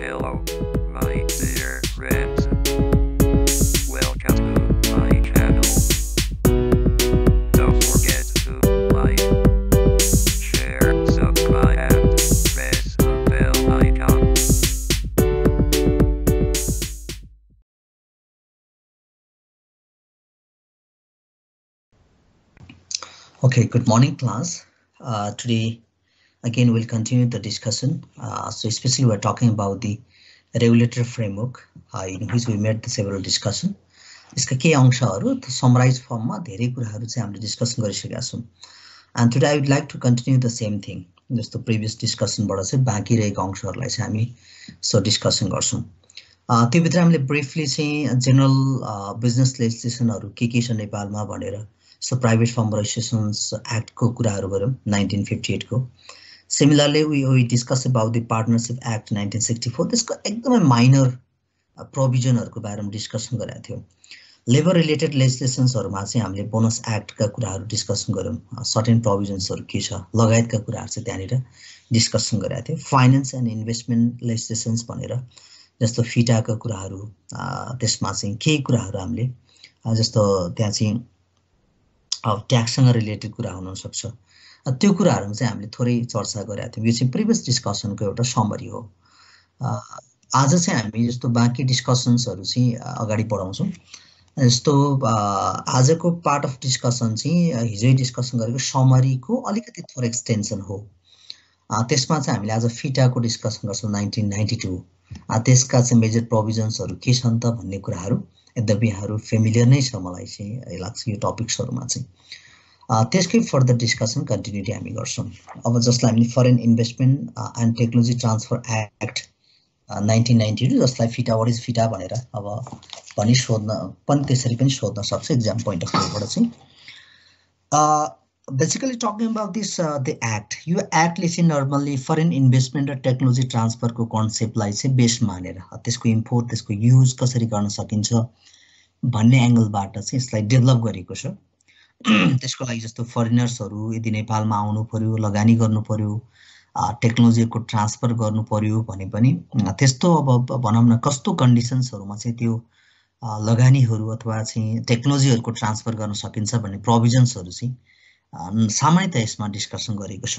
Hello, my dear friends. Welcome to my channel. Don't forget to like, share, subscribe, and press the bell icon. Okay, good morning class. Today again we'll continue the discussion. So especially we're talking about the regulatory framework in which we made the several discussion. यसका केही अंशहरू summarise फर्ममा धेरै कुराहरू चाहिँ हामीले discussion गरिसकेका छौं. And today I would like to continue the same thing. जस्तो प्रिभियस डिस्कसनबाट चाहिँ बाँकी रहेको अंशहरूलाई चाहिँ हामी सो डिस्कसन गर्छौं. त्यो भित्र हामीले ब्रिफली चाहिँ जनरल बिजनेस लेजिस्लेसनहरू के छ नेपालमा भनेर सो प्राइभेट फर्म रजिस्ट्रेसन्स एक्ट को कुराहरू गर्यौं 1958 को. Similarly we discuss about the partnership act 1964. त्यसको एकदमै माइनर प्रोभिजनहरुको बारेमा डिस्कसन गरेका थियौं. लेबर रिलेटेड लेजिस्लेसन्सहरुमा चाहिँ हामीले बोनस एक्ट का कुराहरू डिस्कसन गर्यौं. सर्टेन प्रोभिजन्सहरु के छ लगायतका कुराहरू चाहिँ त्यहाँनिर डिस्कसन गरेका थियौं. फाइनान्स एन्ड इन्भेस्टमेन्ट लेजिस्लेसन्स भनेर जस्तो फिटाका कुराहरू त्यसमा चाहिँ केही कुराहरू हामीले जस्तो त्यहाँ चाहिँ ट्याक्ससँग रिलेटेड कुरा हुन सक्छ. त्यो कुराहरुमा चाहिँ हामीले थोरै चर्चा गरेका थियौं. यो चाहिँ प्रिभियस डिस्कसनको एउटा समरी हो. आज चाहिँ हामी जस्तो बाँकी डिस्कसन्सहरु चाहिँ अगाडि बढाउँछौं. जस्तो आजको पार्ट अफ डिस्कसन चाहिँ हिजो डिस्कसन गरेको समरीको अलिकति थोरै एक्सटेन्सन हो. त्यसमा चाहिँ हामीले आज फिटाको डिस्कसन गर्छौं 1992. त्यसका चाहिँ मेजर प्रोभिजन्सहरु के छन् त भन्ने कुराहरु यद्यपि यहाँहरु फेमिलियर नै छ मलाई चाहिँ लाग्छ यो टपिक्सहरुमा चाहिँ. त्यसकै फर्दर डिस्कसन कन्टिन्युटी हामी गर्छौं. अब जसलाई हामी foreign investment and technology transfer act 1992 जसलाई फिटा व्हाट इज फिटा भनेर अब पनि सोध्न पनि त्यसरी पनि सोध्न सक्छ एक्जाम पोइन्ट अफ भ्यूबाट चाहिँ. Basically talking about this the act, यो एक्टले चाहिँ नर्मली फरेन इन्भेस्टमेन्ट र टेक्नोलोजी ट्रान्सफरको कन्सेप्टलाई चाहिँ बेस मानेर त्यसको इम्पोर्ट त्यसको युज कसरी गर्न सकिन्छ भन्ने एंगलबाट चाहिँ यसलाई डेभलप गरेको छ. त्यसको लागि जस्तो फरेनर्सहरु यदि नेपालमा आउनु पर्यो, लगानी गर्नु पर्यो, टेक्नोलोजीको ट्रान्सफर गर्नु पर्यो भने पनि त्यस्तो अब भनौं न कस्तो कन्डिसन्सहरुमा चाहिँ त्यो लगानीहरु अथवा चाहिँ टेक्नोलोजीहरुको ट्रान्सफर गर्न सकिन्छ भन्ने प्रोभिजन्सहरु चाहिँ सामान्यतया यसमा डिस्कसन गरेको छ.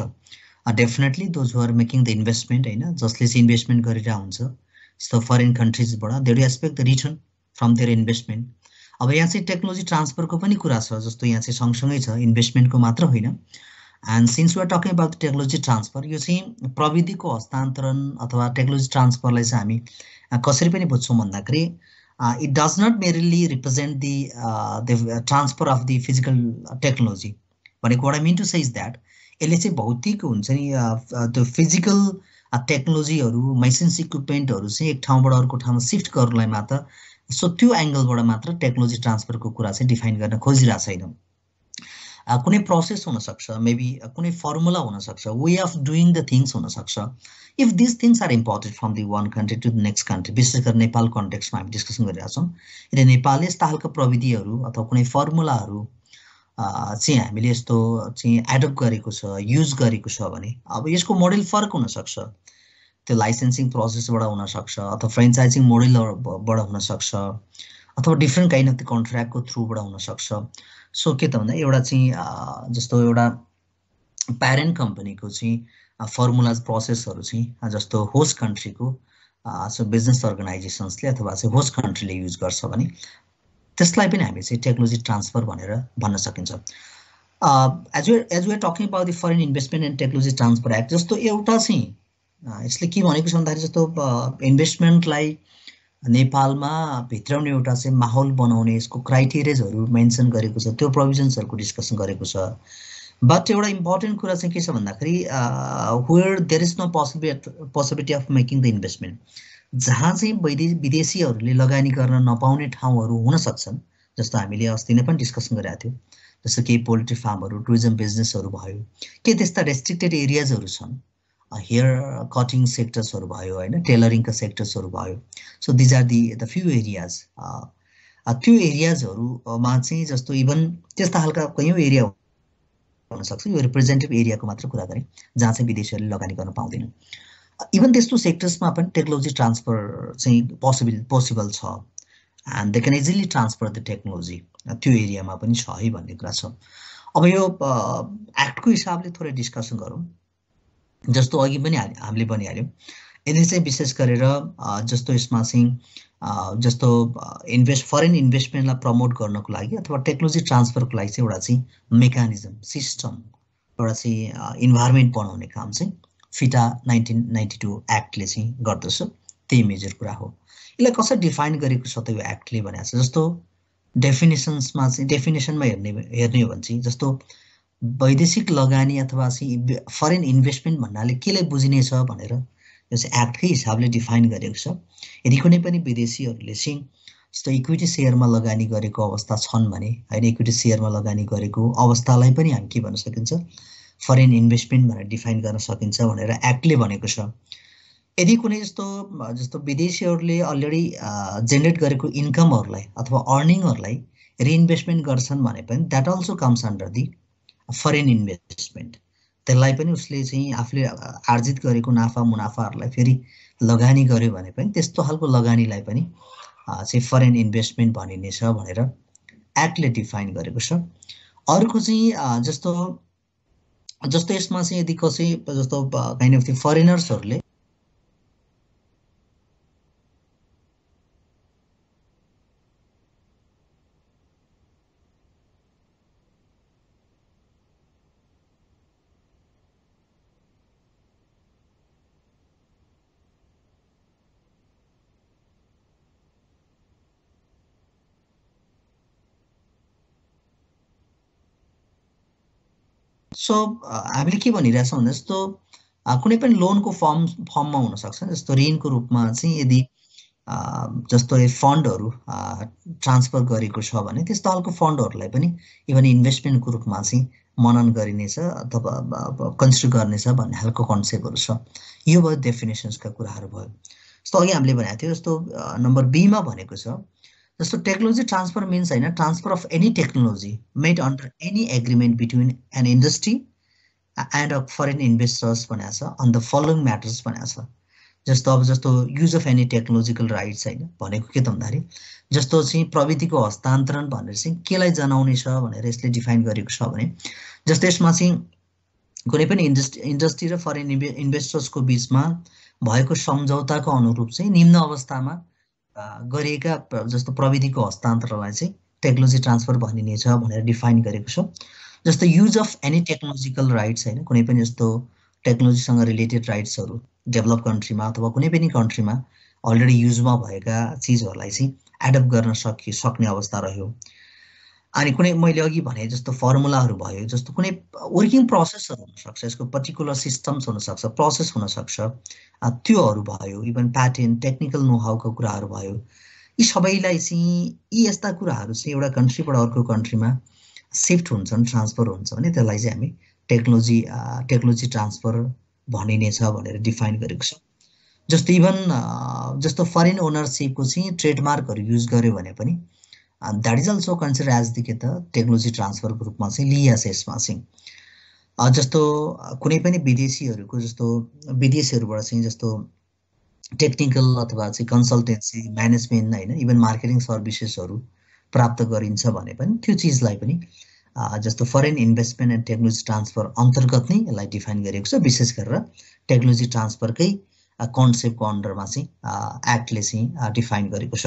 Definitely those who are making the investment हैन जसले चाहिँ इन्भेस्टमेन्ट गरिरा हुन्छ जस्तो फरेन कन्ट्रीजबाट they do expect the return from their investment. अब यहाँ चाहिँ टेक्नोलोजी ट्रान्सफरको पनि कुरा छ जस्तो यहाँ चाहिँ सँगसँगै छ इन्भेस्टमेन्टको मात्र होइन. And since we are talking about technology transfer यो चाहिँ प्रविधिको हस्तान्तरण अथवा टेक्नोलोजी ट्रान्सफरलाई चाहिँ हामी कसरी पनि बुझ्छौं भन्दाखेरि it does not merely represent the transfer of the physical technology. भनेको what I mean to say is that यसले चाहिँ भौतिक हुन्छ नि त्यो फिजिकल टेक्नोलोजीहरु मेसिन्स इक्विपमेन्टहरु चाहिँ एक ठाउँबाट अर्को ठाउँमा शिफ्ट गर्नलाई मात्र सो त्यो एंगलबाट मात्र टेक्नोलोजी ट्रान्सफरको कुरा चाहिँ डिफाइन गर्न खोजिरा छैनौं. कुनै प्रोसेस हुन सक्छ, मेबी कुनै फर्मुला हुन सक्छ, way of doing the things हुन सक्छ. If this things are imported from the one country to the next country, विशेष गरी नेपाल कन्टेक्स्टमा हामी डिस्कसन गरिरहेका छौं. यदि नेपालले यस्ता खालका प्रविधिहरु अथवा कुनै फर्मुलाहरु चाहिँ हामीले यस्तो चाहिँ एडप्ट गरेको छ, युज गरेको छ भने अब यसको मोडल फरक हुन सक्छ. त्यो लाइसेन्सिङ प्रोसेसबाट हुन सक्छ अथवा फ्रेन्चाइजिङ मोडलबाट हुन सक्छ अथवा डिफरेन्ट काइन्ड अफ द कन्ट्र्याक्टको थ्रुबाट हुन सक्छ. सो के त भन्दा एउटा चाहिँ जस्तो एउटा प्यारेन्ट कम्पनीको चाहिँ फर्मुलाज प्रोसेसहरु चाहिँ जस्तो होस्ट कन्ट्रीको सो बिजनेस अर्गनाइजेसन्सले अथवा चाहिँ होस्ट कन्ट्रीले युज गर्छ भने त्यसलाई पनि हामी चाहिँ टेक्नोलोजी ट्रान्सफर भनेर भन्न सकिन्छ. As we are talking about the foreign investment and technology transfer act जस्तो एउटा चाहिँ यसले के भनेको छ भन्दाखेरि जस्तो इन्भेस्टमेन्टलाई नेपालमा भित्राउने एउटा चाहिँ माहौल बनाउने यसको क्राइटेरियाजहरु मेन्सन गरेको छ, त्यो प्रोभिजन्सहरुको डिस्कसन गरेको छ. बट एउटा इम्पोर्टेन्ट कुरा चाहिँ के छ भन्दाखेरि where there is no possibility of making the investment, जहाँ चाहिँ विदेशीहरुले लगानी गर्न नपाउने ठाउँहरु हुन सक्छन् जस्तो हामीले अस्ति नै पनि डिस्कसन गरेका थियौं. जस्तो केही पोल्ट्री फार्महरु, टुरिज्म बिजनेसहरु भयो, के त्यस्ता रेस्ट्रिक्टेड एरियाजहरु छन्, हेयर कटिङ सेक्टर्सहरु भयो हैन, टेलरिङका सेक्टर्सहरु भयो. So these are the few areas. त्यो एरियाजहरुमा चाहिँ जस्तो इभन त्यस्ता खालका कयौं एरिया हुन सक्छ. यो रिप्रेजेन्टेटिभ एरियाको मात्र कुरा गरे जहाँ चाहिँ विदेशीहरुले लगानी गर्न पाउँदैनन्. इभन त्यस्तो सेक्टर्समा पनि टेक्नोलोजी ट्रान्सफर चाहिँ पोसिबल छ and they can easily transfer the technology त्यो एरियामा पनि छ है भन्ने कुरा छ। अब यो एक्टको हिसाबले थोरै डिस्कसन गरौँ। जस्तो अघि पनि हामीले भनिहाल्यौँ, यसले चाहिँ विशेष गरेर जस्तो यसमा चाहिँ जस्तो फरेन इन्भेस्टमेन्टलाई प्रमोट गर्नको लागि अथवा टेक्नोलोजी ट्रान्सफरको लागि चाहिँ एउटा चाहिँ मेकानिजम सिस्टम एउटा चाहिँ इन्भाइरोमेन्ट बनाउने काम चाहिँ फिटा 1992 एक्टले चाहिँ गर्दछ। त्यही मेजर कुरा हो। यसलाई कसरी डिफाइन गरेको छ त यो एक्टले भनेको छ। जस्तो डेफिनेसनमा हेर्ने हो भने चाहिँ जस्तो वैदेशिक लगानी अथवा चाहिँ फरेन इन्भेस्टमेन्ट भन्नाले केलाई बुझिने छ भनेर यो चाहिँ एक्टकै हिसाबले डिफाइन गरेको छ। यदि कुनै पनि विदेशीहरूले चाहिँ जस्तो इक्विटी सेयरमा लगानी गरेको अवस्था छन् भने होइन, इक्विटी सेयरमा लगानी गरेको अवस्थालाई पनि हामी के भन्न सकिन्छ, फरेन इन्भेस्टमेन्ट भनेर डिफाइन गर्न सकिन्छ भनेर एक्टले भनेको छ। यदि कुनै जस्तो विदेशीहरूले अलरेडी जेनेरेट गरेको इन्कमहरूलाई अथवा अर्निङहरूलाई रिइन्भेस्टमेन्ट गर्छन् भने पनि that also comes under the foreign investment. त्यसलाई पनि उसले चाहिँ आफूले आर्जित गरेको मुनाफाहरूलाई फेरि लगानी गर्यो भने पनि त्यस्तो खालको लगानीलाई पनि चाहिँ फरेन इन्भेस्टमेन्ट भनिनेछ भनेर एक्टले डिफाइन गरेको छ। अर्को चाहिँ जस्तो यसमा चाहिँ यदि कसै जस्तो काइन्ड अफ दि फरेनर्सहरूले सो हामीले के भनिरहेछौँ भने जस्तो कुनै पनि लोनको फर्ममा हुनसक्छ। जस्तो ऋणको रूपमा चाहिँ यदि जस्तो फन्डहरू ट्रान्सफर गरेको छ भने त्यस्तो खालको फन्डहरूलाई पनि इभन इन्भेस्टमेन्टको रूपमा चाहिँ मनन गरिनेछ अथवा कन्सिडर गर्नेछ भन्ने खालको कन्सेप्टहरू छ। यो भयो डेफिनेसन्सका कुराहरू भयो। जस्तो अघि हामीले भनेको थियो जस्तो नम्बर बीमा भनेको छ जस्तो टेक्नोलोजी ट्रान्सफर मिन्स होइन transfer of any technology made under any agreement between an industry and a foreign investors भनेको छ अन द फलोइङ म्याटर्स भनेको छ। जस्तो use of any technological rights होइन भनेको के त भन्दाखेरि जस्तो चाहिँ प्रविधिको हस्तान्तरण भनेर चाहिँ केलाई जनाउने छ भनेर यसले डिफाइन गरेको छ भने जस्तो यसमा चाहिँ कुनै पनि इन्डस्ट्री र फरेन इन्भेस्टर्सको बिचमा भएको सम्झौताको अनुरूप चाहिँ निम्न अवस्थामा गरिएका जस्तो प्रविधिको हस्तान्तरणलाई चाहिँ टेक्नोलोजी ट्रान्सफर भनिनेछ भनेर डिफाइन गरेको छ। जस्तो use of any technological rights होइन, कुनै पनि जस्तो टेक्नोलोजीसँग रिलेटेड राइट्सहरू डेभलप कन्ट्रीमा अथवा कुनै पनि कन्ट्रीमा अलरेडी युजमा भएका चिजहरूलाई चाहिँ एडप्ट गर्न सक्ने अवस्था रह्यो। अनि कुनै मैले अघि भने जस्तो फर्मुलाहरू भयो, जस्तो कुनै वर्किङ प्रोसेसहरू हुनसक्छ, यसको पर्टिकुलर सिस्टम्स हुनसक्छ, प्रोसेस हुनसक्छ, त्योहरू भयो। इभन प्याटेन्ट टेक्निकल नोहाउको कुराहरू भयो। यी सबैलाई चाहिँ यी यस्ता कुराहरू चाहिँ एउटा कन्ट्रीबाट अर्को कन्ट्रीमा सिफ्ट हुन्छन्, ट्रान्सफर हुन्छ भने त्यसलाई चाहिँ हामी टेक्नोलोजी ट्रान्सफर भनिनेछ भनेर डिफाइन गरेको छ। जस्तो इभन जस्तो फरेन ओनरसिपको चाहिँ ट्रेडमार्कहरू युज गर्यो भने पनि that is also consider as the के त टेक्नोलोजी ट्रान्सफरको रूपमा चाहिँ लिइएको छ। यसमा चाहिँ जस्तो कुनै पनि विदेशीहरूबाट चाहिँ जस्तो टेक्निकल अथवा चाहिँ कन्सल्टेन्सी म्यानेजमेन्ट होइन, इभन मार्केटिङ सर्भिसेसहरू प्राप्त गरिन्छ भने पनि त्यो चिजलाई पनि जस्तो foreign investment and technology transfer अन्तर्गत नै यसलाई डिफाइन गरेको छ। विशेष गरेर टेक्नोलोजी ट्रान्सफरकै कन्सेप्टको अन्डरमा चाहिँ एक्टले चाहिँ डिफाइन गरेको छ।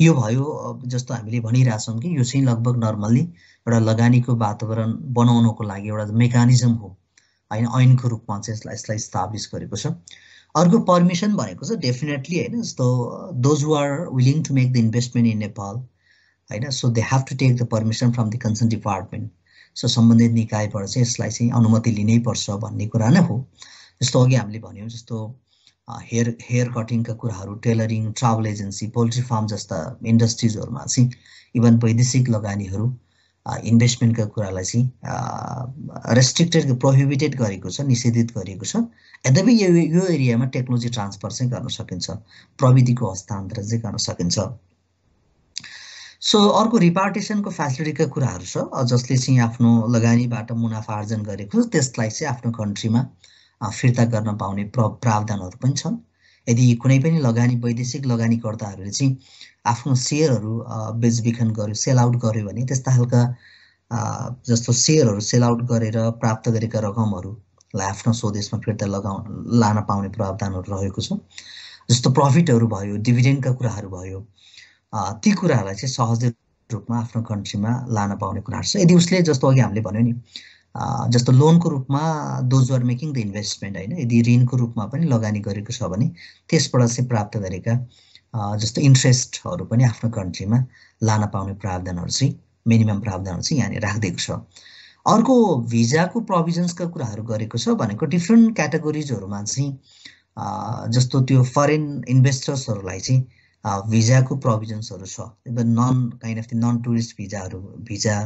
यो भयो जस्तो हामीले भनिरहेछौँ कि यो चाहिँ लगभग नर्मल्ली एउटा लगानीको वातावरण बनाउनको लागि एउटा मेकानिजम हो होइन, ऐनको रूपमा चाहिँ यसलाई इस्टाब्लिस गरेको छ। अर्को पर्मिसन भनेको चाहिँ डेफिनेटली होइन, जस्तो those who are willing to make the investment in Nepal होइन, so they have to take the permission from the concern department. सो सम्बन्धित निकायबाट चाहिँ यसलाई चाहिँ अनुमति लिनै पर्छ भन्ने कुरा नै हो। जस्तो अघि हामीले भन्यौँ जस्तो हेयर कटिङका कुराहरू, tailoring, travel agency, poultry farm जस्ता इन्डस्ट्रिजहरूमा चाहिँ इभन वैदेशिक लगानीहरू इन्भेस्टमेन्टका कुरालाई चाहिँ रेस्ट्रिक्टेड प्रोहिबिटेड गरेको छ, निषेधित गरिएको छ। यद्यपि यो एरियामा टेक्नोलोजी ट्रान्सफर चाहिँ गर्न सकिन्छ, प्रविधिको हस्तान्तरण चाहिँ गर्न सकिन्छ। सो अर्को रिपार्टेसनको फेसिलिटीका कुराहरू छ, जसले चाहिँ आफ्नो लगानीबाट मुनाफा आर्जन गरेको छ त्यसलाई चाहिँ आफ्नो कन्ट्रीमा फिर्ता गर्न पाउने प्रावधानहरू पनि छन्। यदि कुनै पनि वैदेशिक लगानीकर्ताहरूले चाहिँ आफ्नो सेयरहरू बेचबिखन गर्यो, सेल आउट गर्यो भने त्यस्ता खालका जस्तो सेयरहरू सेल आउट गरेर प्राप्त गरेका रकमहरूलाई आफ्नो स्वदेशमा फिर्ता लान पाउने प्रावधानहरू रहेको छ। जस्तो प्रफिटहरू भयो, डिभिडेन्डका कुराहरू भयो, ती कुराहरूलाई चाहिँ सहज रूपमा आफ्नो कन्ट्रीमा लान पाउने कुराहरू छ। यदि उसले जस्तो अघि हामीले भन्यो नि जस्तो लोनको रूपमा those are making the investment होइन, यदि ऋणको रूपमा पनि लगानी गरेको छ भने त्यसबाट चाहिँ प्राप्त गरेका जस्तो इन्ट्रेस्टहरू पनि आफ्नो कन्ट्रीमा लान पाउने प्रावधानहरू चाहिँ मिनिमम प्रावधानहरू चाहिँ यहाँनिर राखिदिएको छ। अर्को भिजाको प्रोभिजन्सका कुराहरू गरेको छ भनेको डिफ्रेन्ट क्याटेगोरिजहरूमा चाहिँ जस्तो त्यो फरेन इन्भेस्टर्सहरूलाई चाहिँ भिजाको प्रोभिजन्सहरू छ। इभन नन टुरिस्ट भिजा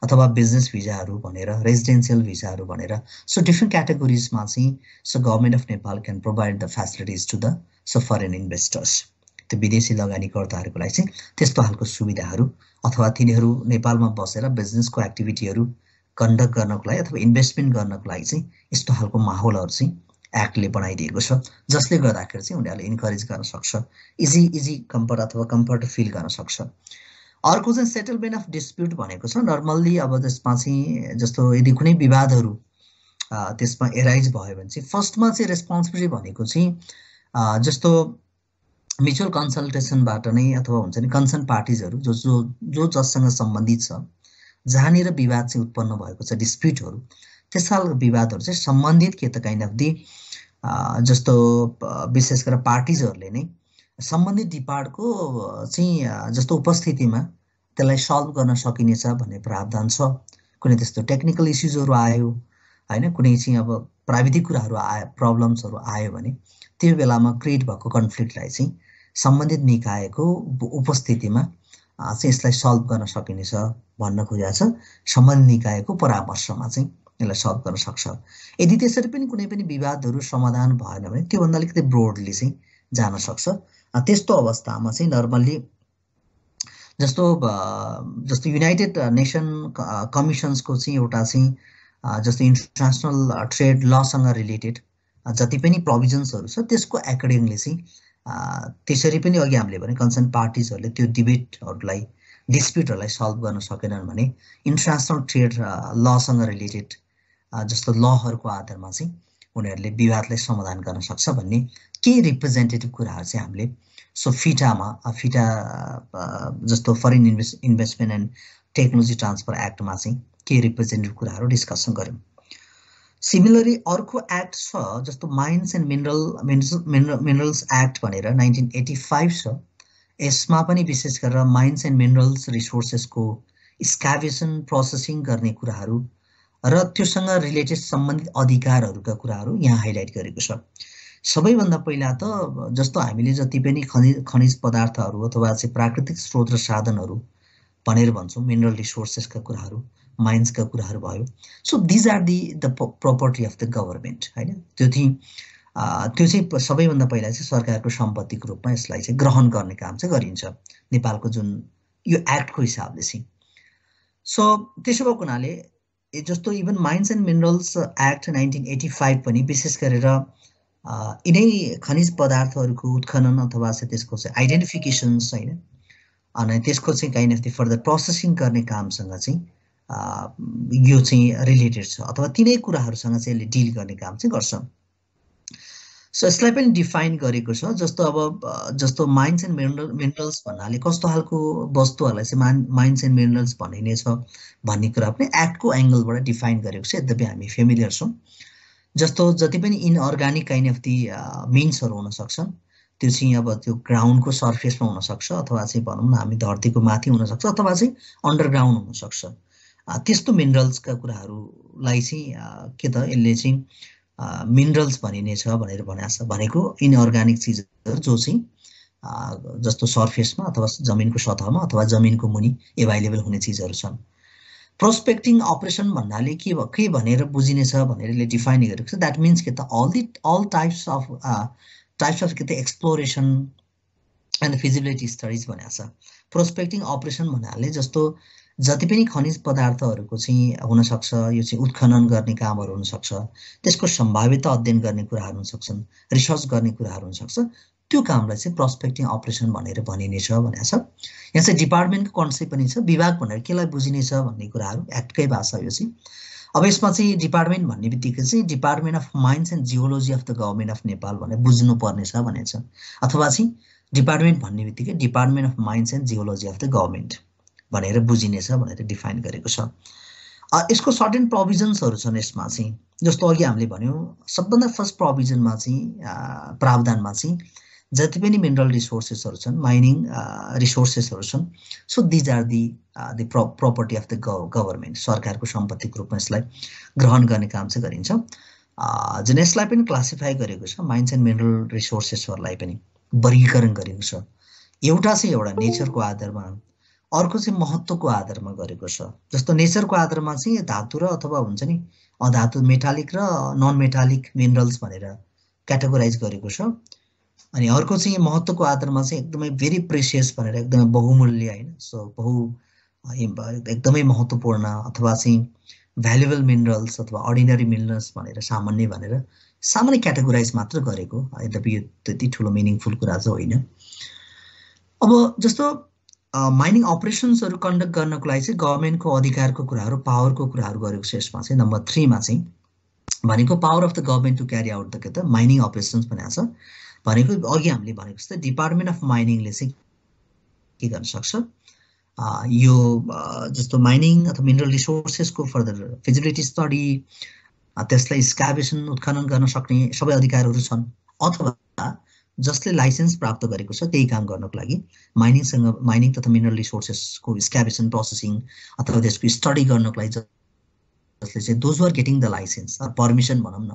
अथवा बिजनेस भिजाहरू भनेर, रेजिडेन्सियल भिजाहरू भनेर, सो डिफ्रेन्ट क्याटेगोरिजमा चाहिँ so government of Nepal can provide the facilities to the so foreign investors. त्यो विदेशी लगानीकर्ताहरूको लागि चाहिँ त्यस्तो खालको सुविधाहरू अथवा तिनीहरू नेपालमा बसेर बिजनेसको एक्टिभिटीहरू कन्डक्ट गर्नको लागि अथवा इन्भेस्टमेन्ट गर्नको लागि चाहिँ यस्तो खालको माहौलहरू चाहिँ एक्टले बनाइदिएको छ, जसले गर्दाखेरि चाहिँ उनीहरूले इन्करेज गर्न सक्छ, इजी कम्फर्ट फिल गर्न सक्छ। अर्को चाहिँ सेटलमेन्ट अफ डिस्प्युट भनेको छ। नर्मल्ली अब त्यसमा चाहिँ जस्तो यदि कुनै विवादहरू त्यसमा एराइज भयो भने चाहिँ फर्स्टमा चाहिँ रेस्पोन्सिबिलिटी भनेको चाहिँ जस्तो म्युचुअल कन्सल्टेसनबाट नै अथवा हुन्छ नि कन्सर्न पार्टिजहरू जो जससँग सम्बन्धित छ, जहाँनिर विवाद चाहिँ उत्पन्न भएको छ, डिस्प्युटहरू, त्यस खालको विवादहरू चाहिँ सम्बन्धित के त काइन्ड अफ दि जस्तो विशेष गरेर पार्टिजहरूले नै सम्बन्धित डिपार्टको चाहिँ जस्तो उपस्थितिमा त्यसलाई सल्भ गर्न सकिनेछ भन्ने प्रावधान छ। कुनै त्यस्तो टेक्निकल इस्युजहरू आयो होइन, कुनै चाहिँ अब प्राविधिक कुराहरू प्रब्लम्सहरू आयो भने त्यो बेलामा क्रिएट भएको कन्फ्लिक्टलाई चाहिँ सम्बन्धित निकायको उपस्थितिमा चाहिँ यसलाई सल्भ गर्न सकिनेछ भन्न खोजेको छ। सम्बन्धित निकायको परामर्शमा चाहिँ यसलाई सल्भ गर्न सक्छ। यदि त्यसरी पनि कुनै पनि विवादहरू समाधान भएन भने त्योभन्दा अलिकति ब्रोडली चाहिँ जान सक्छ। त्यस्तो अवस्थामा चाहिँ नर्मल्ली जस्तो युनाइटेड नेसन कमिसन्सको चाहिँ एउटा चाहिँ जस्तो इन्टरनेसनल ट्रेड लसँग रिलेटेड जति पनि प्रोभिजन्सहरू छ त्यसको एकोर्डिङली चाहिँ त्यसरी पनि अघि हामीले भने कन्सर्न पार्टिजहरूले त्यो डिबेटहरूलाई डिस्प्युटहरूलाई सल्भ गर्न सकेनन् भने इन्टरनेसनल ट्रेड लसँग रिलेटेड जस्तो लहरूको आधारमा चाहिँ उनीहरूले विवादलाई समाधान गर्न सक्छ भन्ने केही रिप्रेजेन्टेटिभ कुराहरू चाहिँ हामीले सो फिटा जस्तो foreign investment and technology transfer एक्टमा चाहिँ केही रिप्रेजेन्टेटिभ कुराहरू डिस्कसन गऱ्यौँ। सिमिलरली अर्को एक्ट छ जस्तो माइन्स एन्ड मिनरल्स एक्ट भनेर 1985 छ। यसमा पनि विशेष गरेर माइन्स एन्ड मिनरल्स रिसोर्सेसको स्क्याभेसन प्रोसेसिङ गर्ने कुराहरू र त्योसँग रिलेटेड सम्बन्धित अधिकारहरूका कुराहरू यहाँ हाइलाइट गरेको छ। सबैभन्दा पहिला त जस्तो हामीले जति पनि खनिज पदार्थहरू अथवा चाहिँ प्राकृतिक स्रोत र साधनहरू भनेर भन्छौँ, मिनरल रिसोर्सेसका कुराहरू, माइन्सका कुराहरू भयो, so these are the property of the government होइन। त्यो चाहिँ सबैभन्दा पहिला चाहिँ सरकारको सम्पत्तिको रूपमा यसलाई चाहिँ ग्रहण गर्ने काम चाहिँ गरिन्छ नेपालको जुन यो एक्टको हिसाबले चाहिँ। सो त्यसो भएको हुनाले जस्तो even mines and minerals act 1985 पनि विशेष गरेर यिनै खनिज पदार्थहरूको उत्खनन अथवा चाहिँ त्यसको चाहिँ आइडेन्टिफिकेसन्स होइन अनि त्यसको चाहिँ kind of the further processing गर्ने कामसँग चाहिँ यो चाहिँ रिलेटेड छ अथवा तिनै कुराहरूसँग चाहिँ यसले डिल गर्ने काम चाहिँ गर्छ। सो यसलाई पनि डिफाइन गरेको छ। जस्तो अब जस्तो माइन्स एन्ड मिनरल्स भन्नाले कस्तो खालको वस्तुहरूलाई चाहिँ माइन्स एन्ड मिनरल्स भनिनेछ भन्ने कुरा पनि एक्टको एङ्गलबाट डिफाइन गरेको छ। यद्यपि हामी फेमिलियर छौँ। जस्तो जति पनि इनअर्ग्यानिक काइन्ड अफ दि मिन्सहरू हुनसक्छ त्यो चाहिँ अब त्यो ग्राउन्डको सर्फेसमा हुनसक्छ अथवा चाहिँ भनौँ न हामी धरतीको माथि हुनसक्छ अथवा चाहिँ अन्डरग्राउन्ड हुनसक्छ। त्यस्तो मिनरल्सका कुराहरूलाई चाहिँ के त यसले चाहिँ मिनरल्स भनिनेछ भनेर भनेको इनअर्ग्यानिक चिजहरू जो चाहिँ जस्तो सर्फेसमा अथवा जमिनको सतहमा अथवा जमिनको मुनि एभाइलेबल हुने चिजहरू छन्। प्रोस्पेक्टिङ अपरेसन भन्नाले के भनेर बुझिनेछ भनेर यसले डिफाइन गरेको छ। द्याट मिन्स के त अल टाइप्स अफ के त एक्सप्लोरेसन एन्ड फिजिबिलिटी स्टडिज भनेको छ। प्रोस्पेक्टिङ अपरेसन भन्नाले जस्तो जति पनि खनिज पदार्थहरूको चाहिँ हुन सक्छ, यो चाहिँ उत्खनन गर्ने कामहरू हुन सक्छ, त्यसको सम्भाव्यता अध्ययन गर्ने कुराहरू हुन सक्छन्, रिसर्च गर्ने कुराहरू हुन सक्छ, त्यो कामलाई चाहिँ प्रस्पेक्टिङ अपरेसन भनेर भनिनेछ भनेको छ। यहाँ चाहिँ डिपार्टमेन्टको कन्सेप्ट पनि छ, विभाग भनेर केलाई बुझिनेछ भन्ने कुराहरू एक्टकै भाषा यो चाहिँ। अब यसमा चाहिँ डिपार्टमेन्ट भन्ने बित्तिकै चाहिँ department of mines and geology of the government of Nepal भनेर बुझ्नुपर्नेछ भनेको छ, अथवा चाहिँ डिपार्टमेन्ट भन्ने बित्तिकै department of mines and geology of the government भनेर बुझिनेछ भनेर डिफाइन गरेको छ। यसको सर्टेन प्रोभिजन्सहरू छन् यसमा चाहिँ, जस्तो अघि हामीले भन्यौँ सबभन्दा फर्स्ट प्रोभिजनमा चाहिँ प्रावधानमा चाहिँ जति पनि मिनरल रिसोर्सेसहरू छन्, माइनिङ रिसोर्सेसहरू छन्, so these are the property of the government, सरकारको सम्पत्तिको रूपमा यसलाई ग्रहण गर्ने काम चाहिँ गरिन्छ। जुन यसलाई पनि क्लासिफाई गरेको छ, माइन्स एन्ड मिनरल रिसोर्सेसहरूलाई पनि वर्गीकरण गरेको छ। एउटा चाहिँ एउटा नेचरको आधारमा, अर्को चाहिँ महत्त्वको आधारमा गरेको छ। जस्तो नेचरको आधारमा चाहिँ धातु र अथवा हुन्छ नि अधातु, मेटालिक र नन मेटालिक मिनरल्स भनेर क्याटेगोराइज गरेको छ। अनि अर्को चाहिँ महत्त्वको आधारमा चाहिँ एकदमै भेरी प्रेसियस भनेर, एकदमै बहुमूल्य होइन, सो एकदमै महत्त्वपूर्ण अथवा चाहिँ भ्यालुएबल मिनरल्स अथवा अर्डिनरी मिनरल्स भनेर सामान्य क्याटेगोराइज मात्र गरेको, यद्यपि यो त्यति ठुलो मिनिङफुल कुरा चाहिँ होइन। अब जस्तो माइनिङ अपरेसन्सहरू कन्डक्ट गर्नको लागि चाहिँ गभर्मेन्टको अधिकारको कुराहरू, पावरको कुराहरू गरेको छ। यसमा चाहिँ नम्बर 3 मा चाहिँ भनेको power of the government to carry out the mining operations भनेको छ। भनेको अघि हामीले भनेको जस्तै डिपार्टमेन्ट अफ माइनिङले चाहिँ के गर्न सक्छ, यो जस्तो माइनिङ अथवा मिनरल रिसोर्सेसको फर्दर फिजिबिलिटी स्टडी, त्यसलाई स्क्याभेसन उत्खनन गर्न सक्ने सबै अधिकारहरू छन्, अथवा जसले लाइसेन्स प्राप्त गरेको छ त्यही काम गर्नको लागि माइनिङ तथा मिनरल रिसोर्सेसको स्क्याभेसन प्रोसेसिङ अथवा त्यसको स्टडी गर्नको लागि जसले चाहिँ those are getting the license permission भनौँ न,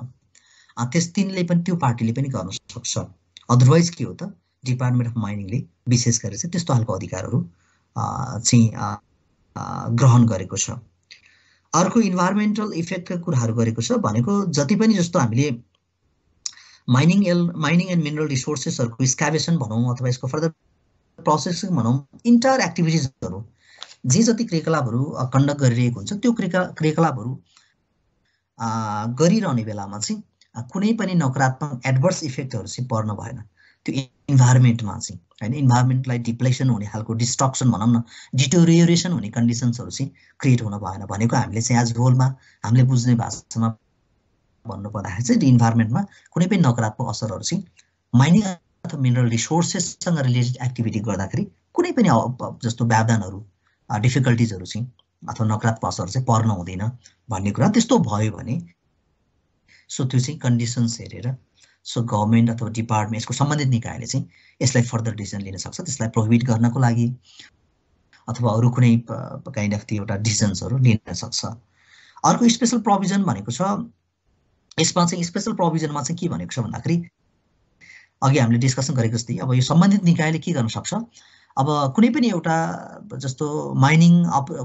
त्यस तिनले पनि, त्यो पार्टीले पनि गर्न सक्छ। अदरवाइज के हो त, डिपार्टमेन्ट अफ माइनिङले विशेष गरेर चाहिँ त्यस्तो खालको अधिकारहरू चाहिँ ग्रहण गरेको छ। अर्को इन्भाइरोमेन्टल इफेक्टका कुराहरू गरेको छ। भनेको जति पनि जस्तो हामीले माइनिङ एन्ड मिनरल रिसोर्सेसहरूको स्क्याभेसन भनौँ अथवा यसको फर्दर प्रोसेसिङ भनौँ, इन्टायर एक्टिभिटिजहरू जे जति क्रियाकलापहरू कन्डक्ट गरिरहेको हुन्छ, त्यो क्रियाकलापहरू गरिरहने बेलामा चाहिँ कुनै पनि नकारात्मक एडभर्स इफेक्टहरू चाहिँ पर्न भएन त्यो इन्भाइरोमेन्टमा चाहिँ, होइन। इन्भाइरोमेन्टलाई डिप्लेसन हुने खालको, डिस्ट्रक्सन भनौँ न, डिटोरियोरेसन हुने कन्डिसन्सहरू चाहिँ क्रिएट हुन भएन। भनेको हामीले चाहिँ आज होलमा हामीले बुझ्ने भाषामा भन्नु पर्दाखेरि चाहिँ इन्भाइरोमेन्टमा कुनै पनि नकारात्मक असरहरू चाहिँ माइनिङ अथवा मिनरल रिसोर्सेससँग रिलेटेड एक्टिभिटी गर्दाखेरि कुनै पनि जस्तो व्यवधानहरू, डिफिकल्टिजहरू चाहिँ अथवा नकारात्मक असर चाहिँ पर्न हुँदैन भन्ने कुरा। त्यस्तो भयो भने सो त्यो चाहिँ कन्डिसन्स हेरेर सो गभर्मेन्ट अथवा डिपार्टमेन्ट, यसको सम्बन्धित निकायले चाहिँ यसलाई फर्दर डिसिजन लिन सक्छ, त्यसलाई प्रोहिबिट गर्नको लागि अथवा अरू कुनै काइन्ड अफ त्यो एउटा डिसिजन्सहरू लिन सक्छ। अर्को स्पेसल प्रोभिजन भनेको छ। यसमा चाहिँ स्पेसल प्रोभिजनमा चाहिँ के भनेको छ भन्दाखेरि अघि हामीले डिस्कसन गरेको जस्तै अब यो सम्बन्धित निकायले के गर्न सक्छ, अब कुनै पनि एउटा जस्तो माइनिङ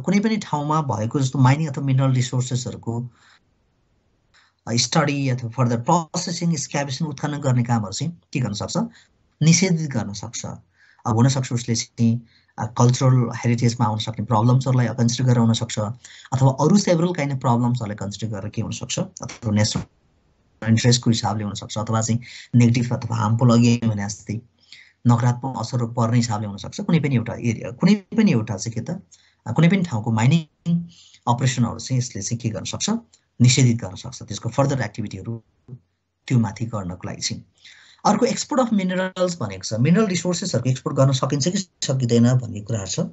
कुनै पनि ठाउँमा भएको जस्तो माइनिङ अथवा मिनरल रिसोर्सेसहरूको स्टडी अथवा फर्दर प्रोसेसिङ, स्क्याभेसन, उत्खनन गर्ने कामहरू चाहिँ के गर्न सक्छ, निषेधित गर्न सक्छ। अब हुनसक्छ उसले चाहिँ कल्चरल हेरिटेजमा आउन सक्ने प्रब्लम्सहरूलाई कन्सिडर गरेर हुन सक्छ, अथवा अरू सेभरल काइन्ड अफ प्रब्लम्सहरूलाई कन्सिडर गरेर के हुन सक्छ, अथवा नेसनल इन्ट्रेस्टको हिसाबले हुन सक्छ, अथवा चाहिँ नेगेटिभ अथवा हार्मफुल अघि भने जस्तै नकारात्मक असर पर्ने हिसाबले हुन सक्छ। कुनै पनि एउटा एरिया, कुनै पनि एउटा चाहिँ के त, कुनै पनि ठाउँको माइनिङ अपरेसनहरू चाहिँ यसले चाहिँ के गर्न सक्छ, निषेधित गर्न सक्छ, त्यसको फर्दर एक्टिभिटीहरू त्यो माथि गर्नको लागि चाहिँ। अर्को एक्सपोर्ट अफ मिनरल्स भनेको छ। मिनरल रिसोर्सेसहरूको एक्सपोर्ट गर्न सकिन्छ कि सकिँदैन भन्ने कुराहरू छ।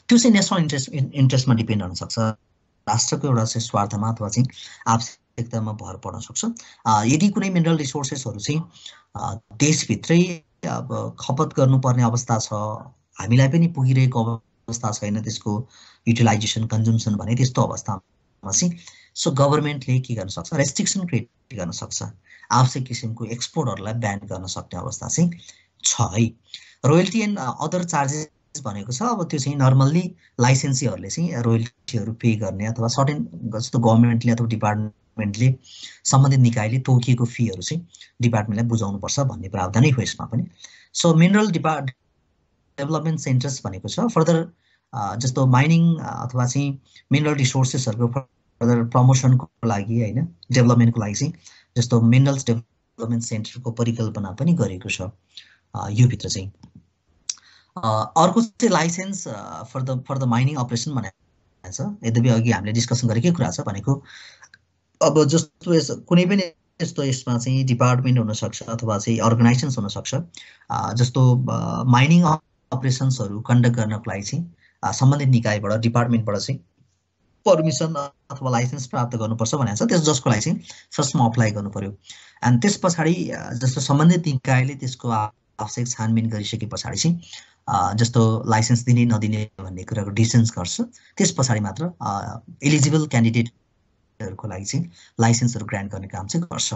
त्यो चाहिँ नेसनल इन्ट्रेस्टमा डिपेन्ड हुन सक्छ, राष्ट्रको एउटा चाहिँ स्वार्थमा अथवा चाहिँ आवश्यकतामा भर पर्न सक्छ। यदि कुनै मिनरल रिसोर्सेसहरू चाहिँ देशभित्रै अब खपत गर्नुपर्ने अवस्था छ, हामीलाई पनि पुगिरहेको अवस्था छैन त्यसको युटिलाइजेसन, कन्ज्युम्सन भने, त्यस्तो अवस्थामा चाहिँ सो गभर्मेन्टले के गर्न सक्छ, रेस्ट्रिक्सन क्रिएट गर्न सक्छ, आवश्यक किसिमको एक्सपोर्टहरूलाई ब्यान गर्न सक्ने अवस्था चाहिँ छ है। रोयल्टी एन्ड अदर चार्जेस भनेको छ। अब त्यो चाहिँ नर्मल्ली लाइसेन्सीहरूले चाहिँ रोयल्टीहरू पे गर्ने अथवा सर्टेन जस्तो गभर्मेन्टले अथवा डिपार्टमेन्टले सम्बन्धित निकायले तोकिएको फीहरू चाहिँ डिपार्टमेन्टलाई बुझाउनुपर्छ भन्ने प्रावधानै हो यसमा पनि। सो मिनरल डेभलपमेन्ट सेन्टर्स भनेको छ। फर्दर जस्तो माइनिङ अथवा चाहिँ मिनरल रिसोर्सेसहरुको फर्दर प्रमोसनको लागि हैन डेभलपमेन्टको लागि चाहिँ जस्तो मिनरल्स डेभलपमेन्ट सेन्टरको परिकल्पना पनि गरेको छ यो भित्र चाहिँ। अर्को चाहिँ license for the mining operation भनेको छ। यद्यपि अघि हामीले डिस्कसन गरेकै कुरा छ भनेको अब जस्तो कुनै पनि यस्तो यसमा चाहिँ डिपार्टमेन्ट हुन सक्छ अथवा चाहिँ अर्गनाइजेसन्स हुन सक्छ जस्तो माइनिङ अपरेसन्सहरु कन्डक्ट गर्नको लागि चाहिँ सम्बन्धित निकायबाट डिपार्टमेन्टबाट चाहिँ परमिसन अथवा लाइसेन्स प्राप्त गर्नुपर्छ भनेको छ। त्यस जसको लागि चाहिँ फर्स्टमा अप्लाई गर्नु पर्यो अनि त्यसपछि जस्तो सम्बन्धित निकायले त्यसको आवश्यक छानबिन गरिसके पछाडि चाहिँ जस्तो लाइसेन्स दिने नदिने भन्ने कुराको डिसिजन गर्छ। त्यसपछि मात्र एलिजिबल क्यान्डिडेटहरुको लागि चाहिँ लाइसेन्सहरु ग्रान्ट गर्ने काम चाहिँ गर्छ।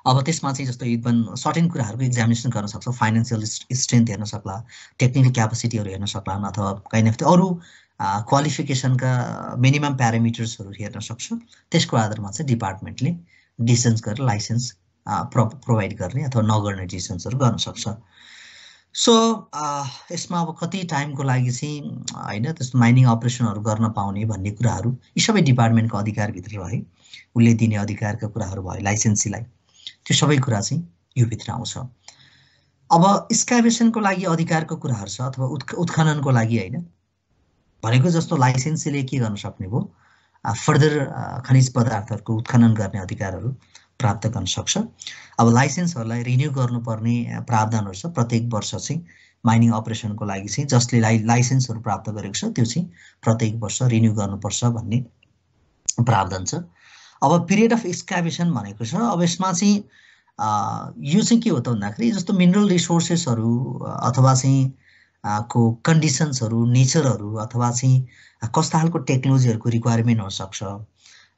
अब त्यसमा चाहिँ जस्तो इभन सर्टेन कुराहरुको एक्जामिनेसन गर्न सक्छ, फाइनान्शियल स्ट्रेन्थ हेर्न सक्ला, टेक्निकल क्यापेसिटीहरु हेर्न सक्ला अथवा काइन्ड अफ अरु क्वालिफिकेसनका मिनिमम प्यारामिटर्सहरु हेर्न सक्छ। त्यसको आधारमा चाहिँ डिपार्टमेन्टले डिसिजन गरेर लाइसेन्स प्रोवाइड गर्ने अथवा नगर्ने डिसिजन्सहरु गर्न सक्छ। सो यसमा अब कति टाइमको लागि चाहिँ हैन त्यस्तो माइनिङ अपरेसनहरु गर्न पाउने भन्ने कुराहरु यी सबै डिपार्टमेन्टको अधिकार भित्र रहे। उले दिने अधिकारका कुराहरु भयो लाइसेन्सीलाई, त्यो सबै कुरा चाहिँ यो भित्र आउँछ। अब एक्सकाभेसनको लागि अधिकारको कुराहरु छ अथवा उत्खननको लागि हैन भनेको जस्तो लाइसेन्सीले के गर्न सक्ने भो फर्दर खनिज पदार्थहरुको उत्खनन गर्ने अधिकारहरु प्राप्त गर्न सक्छ। अब लाइसेन्सहरुलाई रिन्यू गर्नुपर्ने प्रावधानहरु छ। प्रत्येक वर्ष चाहिँ माइनिङ अपरेसनको लागि चाहिँ जसले लाइसेन्सहरु प्राप्त गरेको छ त्यो चाहिँ प्रत्येक वर्ष रिन्यू गर्नुपर्छ भन्ने प्रावधान छ। अब पिरियड अफ एक्सकाभेसन भनेको छ। अब यसमा चाहिँ यो चाहिँ के हो त भन्दाखेरि जस्तो मिनरल रिसोर्सेसहरु अथवा चाहिँ को कन्डिसन्सहरु नेचरहरु अथवा चाहिँ कस्ता खालको टेक्नोलोजीहरुको रिक्वायरमेन्ट हुन सक्छ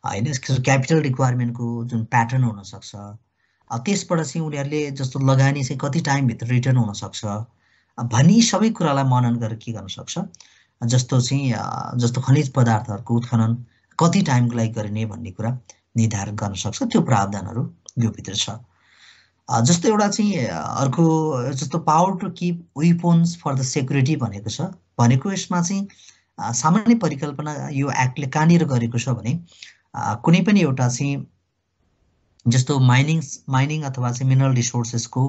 हैन यसको क्यापिटल रिक्वायरमेन्टको जुन प्याटर्न हुन सक्छ त्यसबाट चाहिँ उनीहरुले जस्तो लगानी चाहिँ कति टाइम भित्र रिटर्न हुन सक्छ भनी सबै कुरालाई मनन गरेर के गर्न सक्छ जस्तो चाहिँ जस्तो खनिज पदार्थहरुको उत्खनन कति टाइमको लागि गर्ने भन्ने कुरा निर्धारण गर्न सक्छ। त्यो प्रावधानहरु यो भित्र छ। जस्तो एउटा चाहिँ अर्को जस्तो power to keep weapons for the security भनेको छ। भनेको यसमा चाहिँ सामान्य परिकल्पना यो एक्टले कहाँनिर गरेको छ भने कुनै पनि एउटा चाहिँ जस्तो माइनिङ अथवा चाहिँ मिनरल रिसोर्सेसको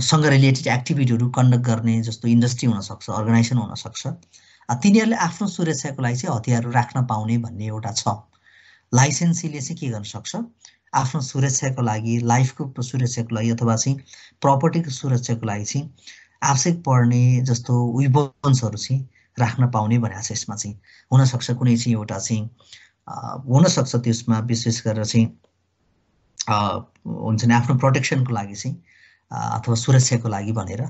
सँग रिलेटेड एक्टिभिटीहरु कन्डक्ट गर्ने जस्तो इन्डस्ट्री हुन सक्छ, अर्गनाइजेसन हुन सक्छ। तिनीहरुले आफ्नो सुरक्षाको लागि चाहिँ हतियारहरु राख्न पाउने भन्ने एउटा छ। लाइसेन्सीले चाहिँ के गर्न सक्छ आफ्नो सुरक्षाको लागि, लाइफको सुरक्षाको लागि अथवा चाहिँ प्रपर्टीको सुरक्षाको लागि चाहिँ आवश्यक पर्ने जस्तो वेपन्सहरु चाहिँ राख्न पाउने भनेको छ। यसमा चाहिँ हुन सक्छ कुनै चाहिँ एउटा चाहिँ हुन सक्छ त्यसमा विशेष गरेर चाहिँ हुन्छ नि आफ्नो प्रोटेक्सनको लागि चाहिँ अथवा सुरक्षाको लागि भनेर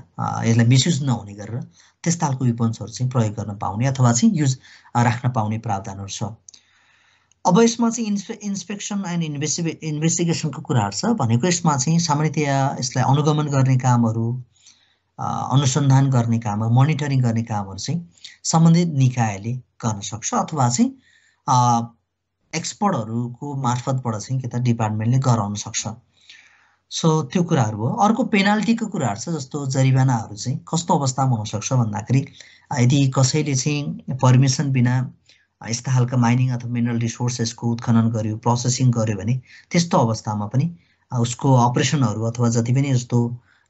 यसलाई मिसयुज नहुने गरेर त्यस्ता खालको वेपन्सहरु चाहिँ प्रयोग गर्न पाउने अथवा चाहिँ युज राख्न पाउने प्रावधानहरु छ। अब यसमा चाहिँ इन्स्पेक्सन एन्ड इन्भेस्टिगेसनको कुराहरु छ। भनेको यसमा चाहिँ सामान्यतया यसलाई अनुगमन गर्ने कामहरु, अनुसन्धान गर्ने कामहरु, मोनिटरिङ गर्ने कामहरु चाहिँ सम्बन्धित निकायले गर्न सक्छ अथवा चाहिँ एक्सपर्टहरुको मार्फतबाट चाहिँ के त डिपार्टमेन्टले गराउन सक्छ। सो त्यो कुराहरु हो। अर्को पेनाल्टीको कुराहरु छ। जस्तो जरिवानाहरु चाहिँ कस्तो अवस्थामा हुन सक्छ भन्दाखेरि यदि कसैले चाहिँ परमिसन बिना यस्ता खालका माइनिङ अथवा मिनरल रिसोर्सेसको उत्खनन गर्यो, प्रोसेसिङ गर्यो भने त्यस्तो अवस्थामा पनि उसको अपरेसनहरु अथवा जति पनि जस्तो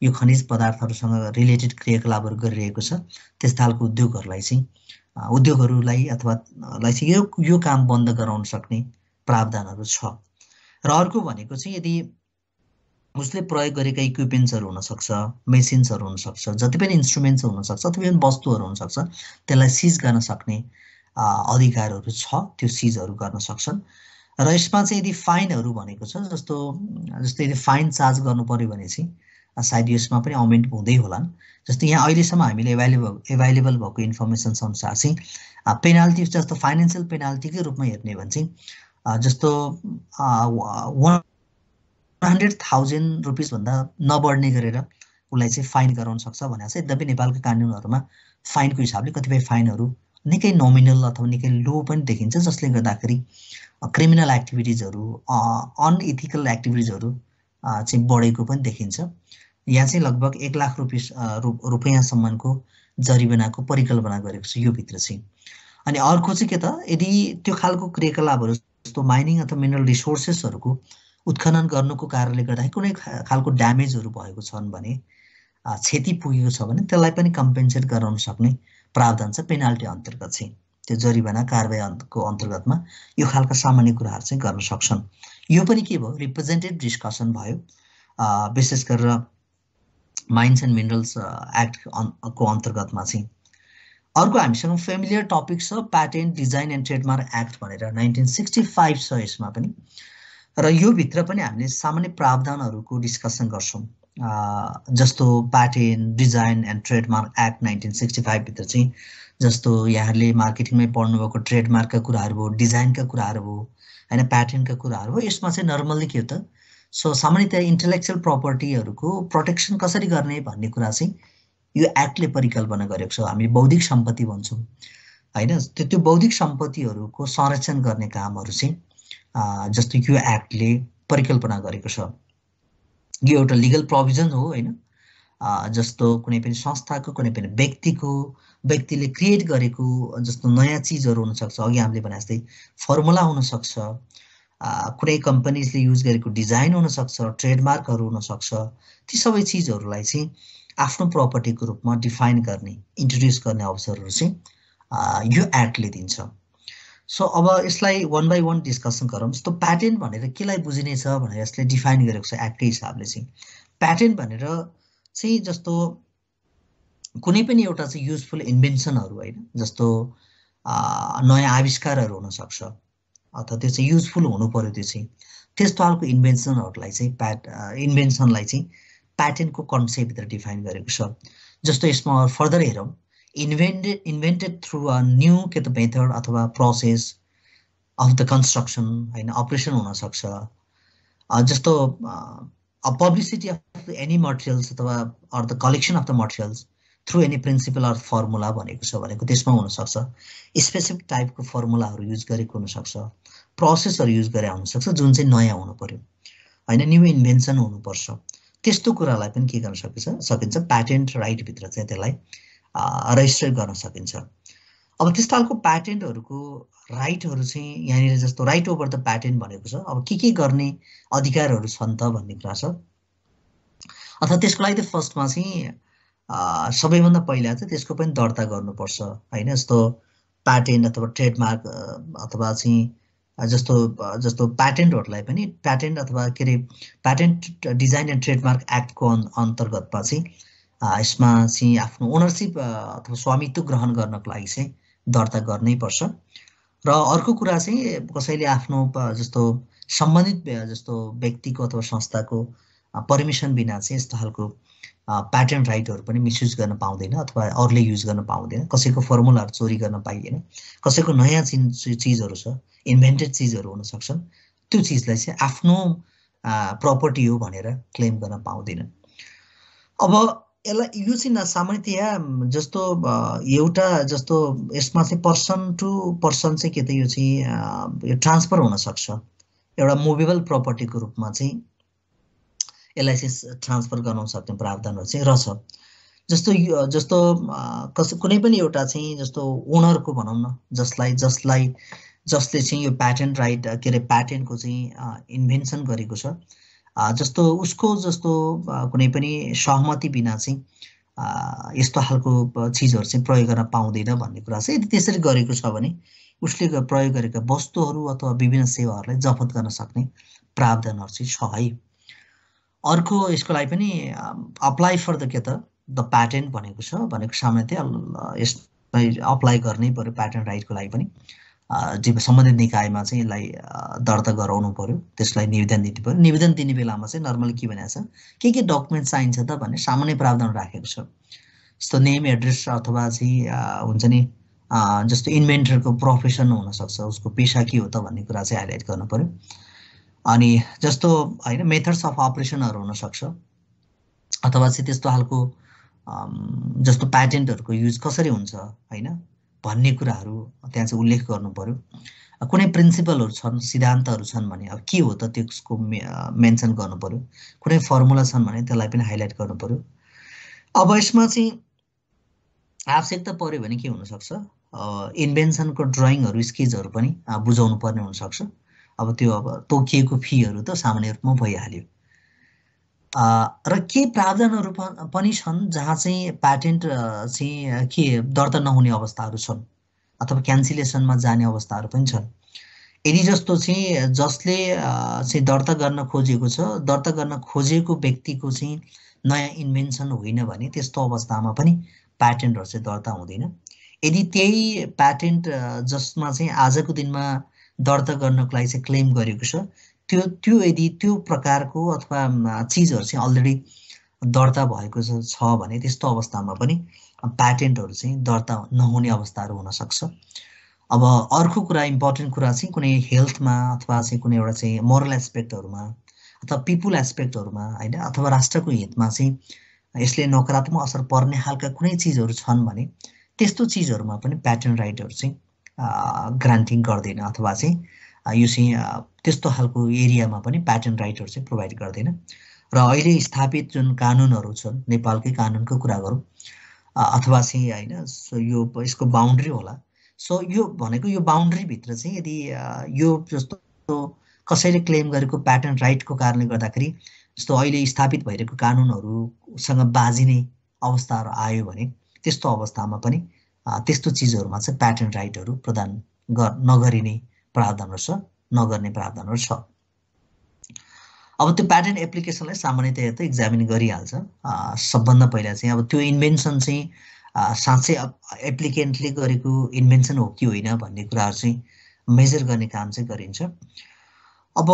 यो खनिज पदार्थहरुसँग रिलेटेड क्रियाकलापहरु गरिरहेको छ त्यस्ता खालको उद्योगहरुलाई अथवा चाहिँ यो काम बन्द गराउन सक्ने प्रावधानहरु छ। र अर्को भनेको चाहिँ यदि उसले प्रयोग गरेका इक्विपमेन्ट्सहरु हुन सक्छ, मेसिन्सहरु हुन सक्छ, जति पनि इन्स्ट्रुमेन्ट्स हुन सक्छ अथवा कुनै वस्तुहरु हुन सक्छ त्यसलाई सिज गर्न सक्ने अधिकारहरु छ। त्यो सिजहरु गर्न सक्छन्। र यसमा चाहिँ यदि फाइनहरु भनेको छ जस्तो यदि फाइन चार्ज गर्नु पर्यो भने चाहिँ सायद यसमा पनि अमेन्ड हुँदै होलान्। जस्तो यहाँ अहिलेसम्म हामीले एभाइलेबल भएको इन्फर्मेसन अनुसार चाहिँ पेनाल्टी जस्तो फाइनान्शियल पेनाल्टीकै रूपमा हेर्ने भने चाहिँ जस्तो 100,000 रुपैयाँ भन्दा नबढ्ने गरेर उलाई चाहिँ फाइन गराउन सक्छ भनेको छ। यद्यपि नेपालको कानुनहरुमा फाइनको हिसाबले कतिपय फाइनहरु निकै नोमिनल अथवा निकै लो पनि देखिन्छ जसले गर्दाखेरि क्रिमिनल एक्टिभिटिजहरु अनइथिकल एक्टिभिटिजहरु चाहिँ बढेको पनि देखिन्छ। यहाँ चाहिँ लगभग 1 लाख रुपैयाँसम्मको जरिवानाको परिकल्पना गरेको छ यो भित्र चाहिँ। अनि अर्को चाहिँ के त, यदि त्यो खालको क्रियाकलापहरू जस्तो माइनिङ अथवा मिनरल रिसोर्सेसहरूको उत्खनन गर्नुको कारणले गर्दाखेरि कुनै खालको ड्यामेजहरू भएको छन् भने, क्षति पुगेको छ भने त्यसलाई पनि कम्पेन्सेट गराउन सक्ने प्रावधान छ पेनाल्टी अन्तर्गत चाहिँ। त्यो जरिवाना कारबाहीको अन्तर्गतमा यो खालका सामान्य कुराहरू चाहिँ गर्न सक्छन्। यो पनि के भयो, रिप्रेजेन्टेटिभ डिस्कसन भयो विशेष गरेर माइन्स एन्ड मिनरल्स एक्टको अन्तर्गतमा चाहिँ। अर्को हामीसँग फेमिलियर टपिक छ patent design and trademark act भनेर 1965 छ यसमा पनि, र यो भित्र पनि हामीले सामान्य प्रावधानहरूको डिस्कसन गर्छौँ। जस्तो patent design and trademark act 1965 भित्र चाहिँ जस्तो यहाँहरूले मार्केटिङमै पढ्नुभएको ट्रेडमार्कका कुराहरू भयो, डिजाइनका कुराहरू भयो होइन, प्याटेन्टका कुराहरू हो। यसमा चाहिँ नर्मल्ली के हो त, सो सामान्यतया इन्टेलेक्चुअल प्रपर्टीहरूको प्रोटेक्सन कसरी गर्ने भन्ने कुरा चाहिँ यो एक्टले परिकल्पना गरेको छ। हामी बौद्धिक सम्पत्ति भन्छौँ होइन, त्यो बौद्धिक सम्पत्तिहरूको संरक्षण गर्ने कामहरू चाहिँ जस्तो यो एक्टले परिकल्पना गरेको छ। यो एउटा लिगल प्रोभिजन हो होइन, जस्तो कुनै पनि संस्थाको कुनै पनि व्यक्तिले क्रिएट गरेको जस्तो नयाँ चिजहरू हुनसक्छ, अघि हामीले भने जस्तै फर्मुला हुनसक्छ, कुनै कम्पनीजले युज गरेको डिजाइन हुनसक्छ, ट्रेडमार्कहरू हुनसक्छ। ती सबै चिजहरूलाई चाहिँ आफ्नो प्रपर्टीको रूपमा डिफाइन गर्ने, इन्ट्रोड्युस गर्ने अवसरहरू चाहिँ यो एक्टले दिन्छ। सो अब यसलाई वान बाई वान डिस्कसन गरौँ। जस्तो प्याटेन्ट भनेर केलाई बुझिनेछ भनेर यसले डिफाइन गरेको छ एक्टकै हिसाबले चाहिँ। प्याटेन्ट भनेर चाहिँ जस्तो कुनै पनि एउटा चाहिँ युजफुल इन्भेन्सनहरू होइन, जस्तो नयाँ आविष्कारहरू हुनसक्छ अथवा त्यो चाहिँ युजफुल हुनु पर्यो, त्यो चाहिँ त्यस्तो खालको इन्भेन्सनहरूलाई चाहिँ इन्भेन्सनलाई चाहिँ प्याटेन्टको कन्सेप्टभित्र डिफाइन गरेको छ। जस्तो यसमा फर्दर हेरौँ, इन्भेन्टेड थ्रु अ न्यू के त मेथड अथवा प्रोसेस अफ द कन्स्ट्रक्सन होइन, अपरेसन हुनसक्छ। जस्तो पब्लिसिटी अफ एनी मटेरियल्स अथवा or the collection of the materials through any principal or formula भनेको छ, भनेको त्यसमा हुनसक्छ स्पेसिफिक टाइपको फर्मुलाहरू युज गरेको हुनसक्छ, प्रोसेसहरू युज गरे हुनसक्छ जुन चाहिँ नयाँ हुनु पर्यो होइन, न्यू इन्भेन्सन हुनुपर्छ। त्यस्तो कुरालाई पनि के गर्न सकिन्छ प्याटेन्ट राइटभित्र चाहिँ त्यसलाई रजिस्टर गर्न सकिन्छ। अब त्यस्तो खालको प्याटेन्टहरूको राइटहरू चाहिँ यहाँनिर जस्तो राइट ओभर द प्याटेन्ट भनेको छ। अब के गर्ने अधिकारहरू छन् त भन्ने कुरा छ, अथवा त्यसको लागि त फर्स्टमा चाहिँ सबैभन्दा पहिला चाहिँ त्यसको पनि दर्ता गर्नुपर्छ होइन। जस्तो प्याटेन्ट अथवा ट्रेडमार्क अथवा चाहिँ जस्तो प्याटेन्टहरूलाई पनि प्याटेन्ट अथवा के अरे प्याटेन्ट डिजाइन एन्ड ट्रेडमार्क एक्टको अन्तर्गतमा चाहिँ यसमा चाहिँ आफ्नो ओनरसिप अथवा स्वामित्व ग्रहण गर्नको लागि चाहिँ दर्ता गर्नै पर्छ। र अर्को कुरा चाहिँ कसैले आफ्नो जस्तो सम्बन्धित जस्तो व्यक्तिको अथवा संस्थाको पर्मिसन बिना चाहिँ यस्तो खालको प्याटेन्ट राइटहरू पनि मिसयुज गर्न पाउँदैन अथवा अरूले युज गर्न पाउँदैन, कसैको फर्मुलाहरू चोरी गर्न पाइएन, कसैको नयाँ चिजहरू छ, इन्भेन्टेड चिजहरू हुनसक्छ, त्यो चिजलाई चाहिँ आफ्नो प्रपर्टी हो भनेर क्लेम गर्न पाउँदैन। अब यसलाई यो चाहिँ सामान्यतया जस्तो एउटा जस्तो यसमा चाहिँ पर्सन टु पर्सन चाहिँ के त यो चाहिँ ट्रान्सफर हुनसक्छ, एउटा मुभेबल प्रपर्टीको रूपमा चाहिँ यसलाई चाहिँ ट्रान्सफर गराउन सक्ने प्रावधानहरू चाहिँ रहेछ। जस्तो कुनै पनि एउटा चाहिँ जस्तो ओनरको भनौँ न, जसले चाहिँ यो प्याटेन्ट राइट के अरे प्याटेन्टको चाहिँ इन्भेन्सन गरेको छ, जस्तो उसको जस्तो कुनै पनि सहमति बिना चाहिँ यस्तो खालको चिजहरू चाहिँ प्रयोग गर्न पाउँदैन भन्ने कुरा छ। यदि त्यसरी गरेको छ भने उसले प्रयोग गरेका वस्तुहरू अथवा विभिन्न सेवाहरूलाई जफत गर्न सक्ने प्रावधानहरू चाहिँ छ है। अर्को यसको लागि पनि अप्लाई फर द के त द प्याटेन्ट भनेको छ, भनेको सामान्यतया यसलाई अप्लाई गर्नै पर्यो प्याटेन्ट राइटको लागि पनि। सम्बन्धित निकायमा चाहिँ यसलाई दर्ता गराउनु पर्यो, त्यसलाई निवेदन दिनु पर्यो। निवेदन दिने बेलामा चाहिँ नर्मली के भनेको छ, के डकुमेन्ट चाहिन्छ त भन्ने सामान्य प्रावधान राखेको छ। जस्तो नेम एड्रेस अथवा चाहिँ हुन्छ नि जस्तो इन्भेन्टरको प्रोफेसन हुनसक्छ, उसको पेसा के हो त भन्ने कुरा चाहिँ हाइलाइट गर्नु पर्यो। अनि जस्तो होइन मेथड्स अफ अपरेसनहरू हुनसक्छ अथवा चाहिँ त्यस्तो खालको जस्तो प्याटेन्टहरूको युज कसरी हुन्छ होइन भन्ने कुराहरू त्यहाँ चाहिँ उल्लेख गर्नु पर्यो। कुनै प्रिन्सिपलहरू छन्, सिद्धान्तहरू छन् भने अब के हो त त्यसको मेन्सन गर्नु पर्यो। कुनै फर्मुला छन् भने त्यसलाई पनि हाइलाइट गर्नु पर्यो। अब यसमा चाहिँ आवश्यकता पर्यो भने के हुनसक्छ, इन्भेन्सनको ड्रइङहरू स्केचहरू पनि बुझाउनु पर्ने हुनसक्छ। अब त्यो अब तोकिएको फीहरू त सामान्य रूपमा भइहाल्यो। र केही प्रावधानहरू पनि छन् जहाँ चाहिँ प्याटेन्ट चाहिँ के दर्ता नहुने अवस्थाहरू छन् अथवा क्यान्सिलेसनमा जाने अवस्थाहरू पनि छन्। यदि जस्तो चाहिँ जसले चाहिँ दर्ता गर्न खोजेको छ, दर्ता गर्न खोजेको व्यक्तिको चाहिँ नयाँ इन्भेन्सन होइन भने त्यस्तो अवस्थामा पनि प्याटेन्टहरू चाहिँ दर्ता हुँदैन। यदि त्यही प्याटेन्ट जसमा चाहिँ आजको दिनमा दर्ता गर्नको लागि चाहिँ क्लेम गरेको छ, त्यो यदि त्यो प्रकारको अथवा चिजहरू चाहिँ अलरेडी दर्ता भएको छ भने त्यस्तो अवस्थामा पनि प्याटेन्टहरू चाहिँ दर्ता नहुने अवस्थाहरू हुनसक्छ। अब अर्को कुरा, इम्पोर्टेन्ट कुरा चाहिँ कुनै हेल्थमा अथवा चाहिँ कुनै एउटा चाहिँ मोरल एस्पेक्टहरूमा अथवा पिपुल एस्पेक्टहरूमा होइन, अथवा राष्ट्रको हितमा चाहिँ यसले नकारात्मक असर पर्ने खालका कुनै चिजहरू छन् भने त्यस्तो चिजहरूमा पनि प्याटेन्ट राइटहरू चाहिँ ग्रान्टिङ गर्दैन, अथवा चाहिँ यो चाहिँ त्यस्तो खालको एरियामा पनि प्याटेन्ट राइटहरू चाहिँ प्रोभाइड गर्दैन। र अहिले स्थापित जुन कानुनहरू छन्, नेपालकै कानुनको कुरा गरौँ अथवा चाहिँ होइन, यो यसको बााउन्ड्री होला। सो यो भनेको यो बााउन्ड्रीभित्र चाहिँ यदि यो जस्तो कसैले क्लेम गरेको प्याटेन्ट राइटको कारणले गर्दाखेरि जस्तो अहिले स्थापित भइरहेको कानुनहरूसँग बाजिने अवस्थाहरू आयो भने त्यस्तो अवस्थामा पनि त्यस्तो चिजहरूमा चाहिँ प्याटेन्ट राइटहरू प्रदान नगरिने प्रावधानहरू छ, नगर्ने प्रावधानहरू छ। अब त्यो प्याटेन्ट एप्लिकेसनलाई सामान्यतया त एक्जामिन गरिहाल्छ। सबभन्दा पहिला चाहिँ अब त्यो इन्भेन्सन चाहिँ साँच्चै एप्लिकेन्टले गरेको इन्भेन्सन हो कि होइन भन्ने कुराहरू चाहिँ मेजर गर्ने काम चाहिँ गरिन्छ। अब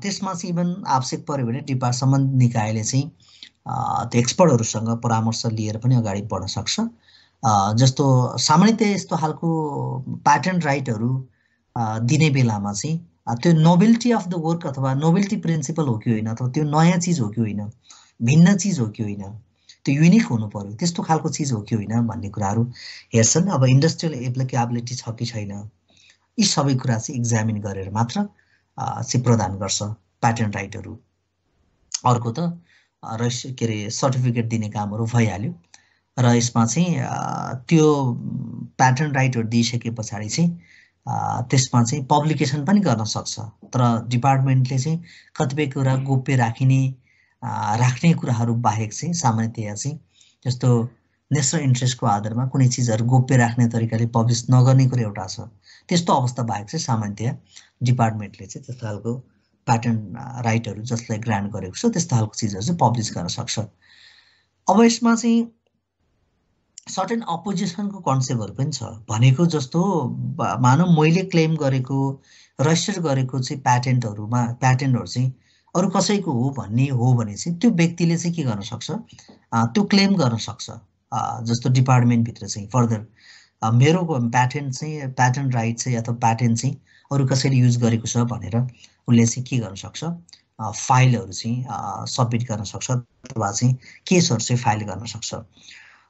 त्यसमा चाहिँ इभन आवश्यक पर्यो भने सम्बन्धित निकायले चाहिँ त्यो एक्सपर्टहरूसँग परामर्श लिएर पनि अगाडि बढ्न सक्छ। जस्तो सामान्यतया यस्तो खालको प्याटेन्ट राइटहरू दिने बेलामा चाहिँ त्यो नोभेल्टी अफ द वर्क अथवा नोभेल्टी प्रिन्सिपल हो कि होइन, अथवा त्यो नयाँ चिज हो कि होइन, भिन्न चिज हो कि होइन, त्यो युनिक हुनु पर्यो, त्यस्तो खालको चिज हो कि होइन भन्ने कुराहरू हेर्छन्। अब इन्डस्ट्रियल एप्लिकेबिलिटी छ कि छैन, यी सबै कुरा चाहिँ एक्जामिन गरेर मात्र चाहिँ प्रदान गर्छ प्याटेन्ट राइटहरू। अर्को त के अरे सर्टिफिकेट दिने कामहरू भइहाल्यो। र यसमा चाहिँ त्यो प्याटेन्ट राइटहरू दिइसके पछाडि चाहिँ त्यसमा चाहिँ पब्लिकेसन पनि गर्न सक्छ। तर डिपार्टमेन्टले चाहिँ कतिपय कुरा गोप्य राख्ने कुराहरू बाहेक चाहिँ सामान्यतया चाहिँ जस्तो नेसनल इन्ट्रेस्टको आधारमा कुनै चिजहरू गोप्य राख्ने तरिकाले पब्लिस नगर्ने कुरा एउटा छ। त्यस्तो अवस्था बाहेक चाहिँ सामान्यतया डिपार्टमेन्टले चाहिँ त्यस्तो खालको प्याटेन्ट राइटहरू जसलाई ग्रान्ट गरेको छ त्यस्तो खालको चिजहरू चाहिँ पब्लिस गर्न सक्छ। अब यसमा चाहिँ सर्टेन अपोजिसनको कन्सेप्टहरू पनि छ। भनेको जस्तो मानव मैले क्लेम गरेको रजिस्टर गरेको चाहिँ प्याटेन्टहरू चाहिँ अरू कसैको हो भन्ने हो भने चाहिँ त्यो व्यक्तिले चाहिँ के गर्न सक्छ, त्यो क्लेम गर्न सक्छ। जस्तो डिपार्टमेन्टभित्र चाहिँ फर्दर मेरो प्याटेन्ट राइट चाहिँ अथवा प्याटेन्ट चाहिँ अरू कसैले युज गरेको छ भनेर उसले चाहिँ के गर्न सक्छ, फाइलहरू चाहिँ सबमिट गर्न सक्छ अथवा चाहिँ केसहरू चाहिँ फाइल गर्न सक्छ।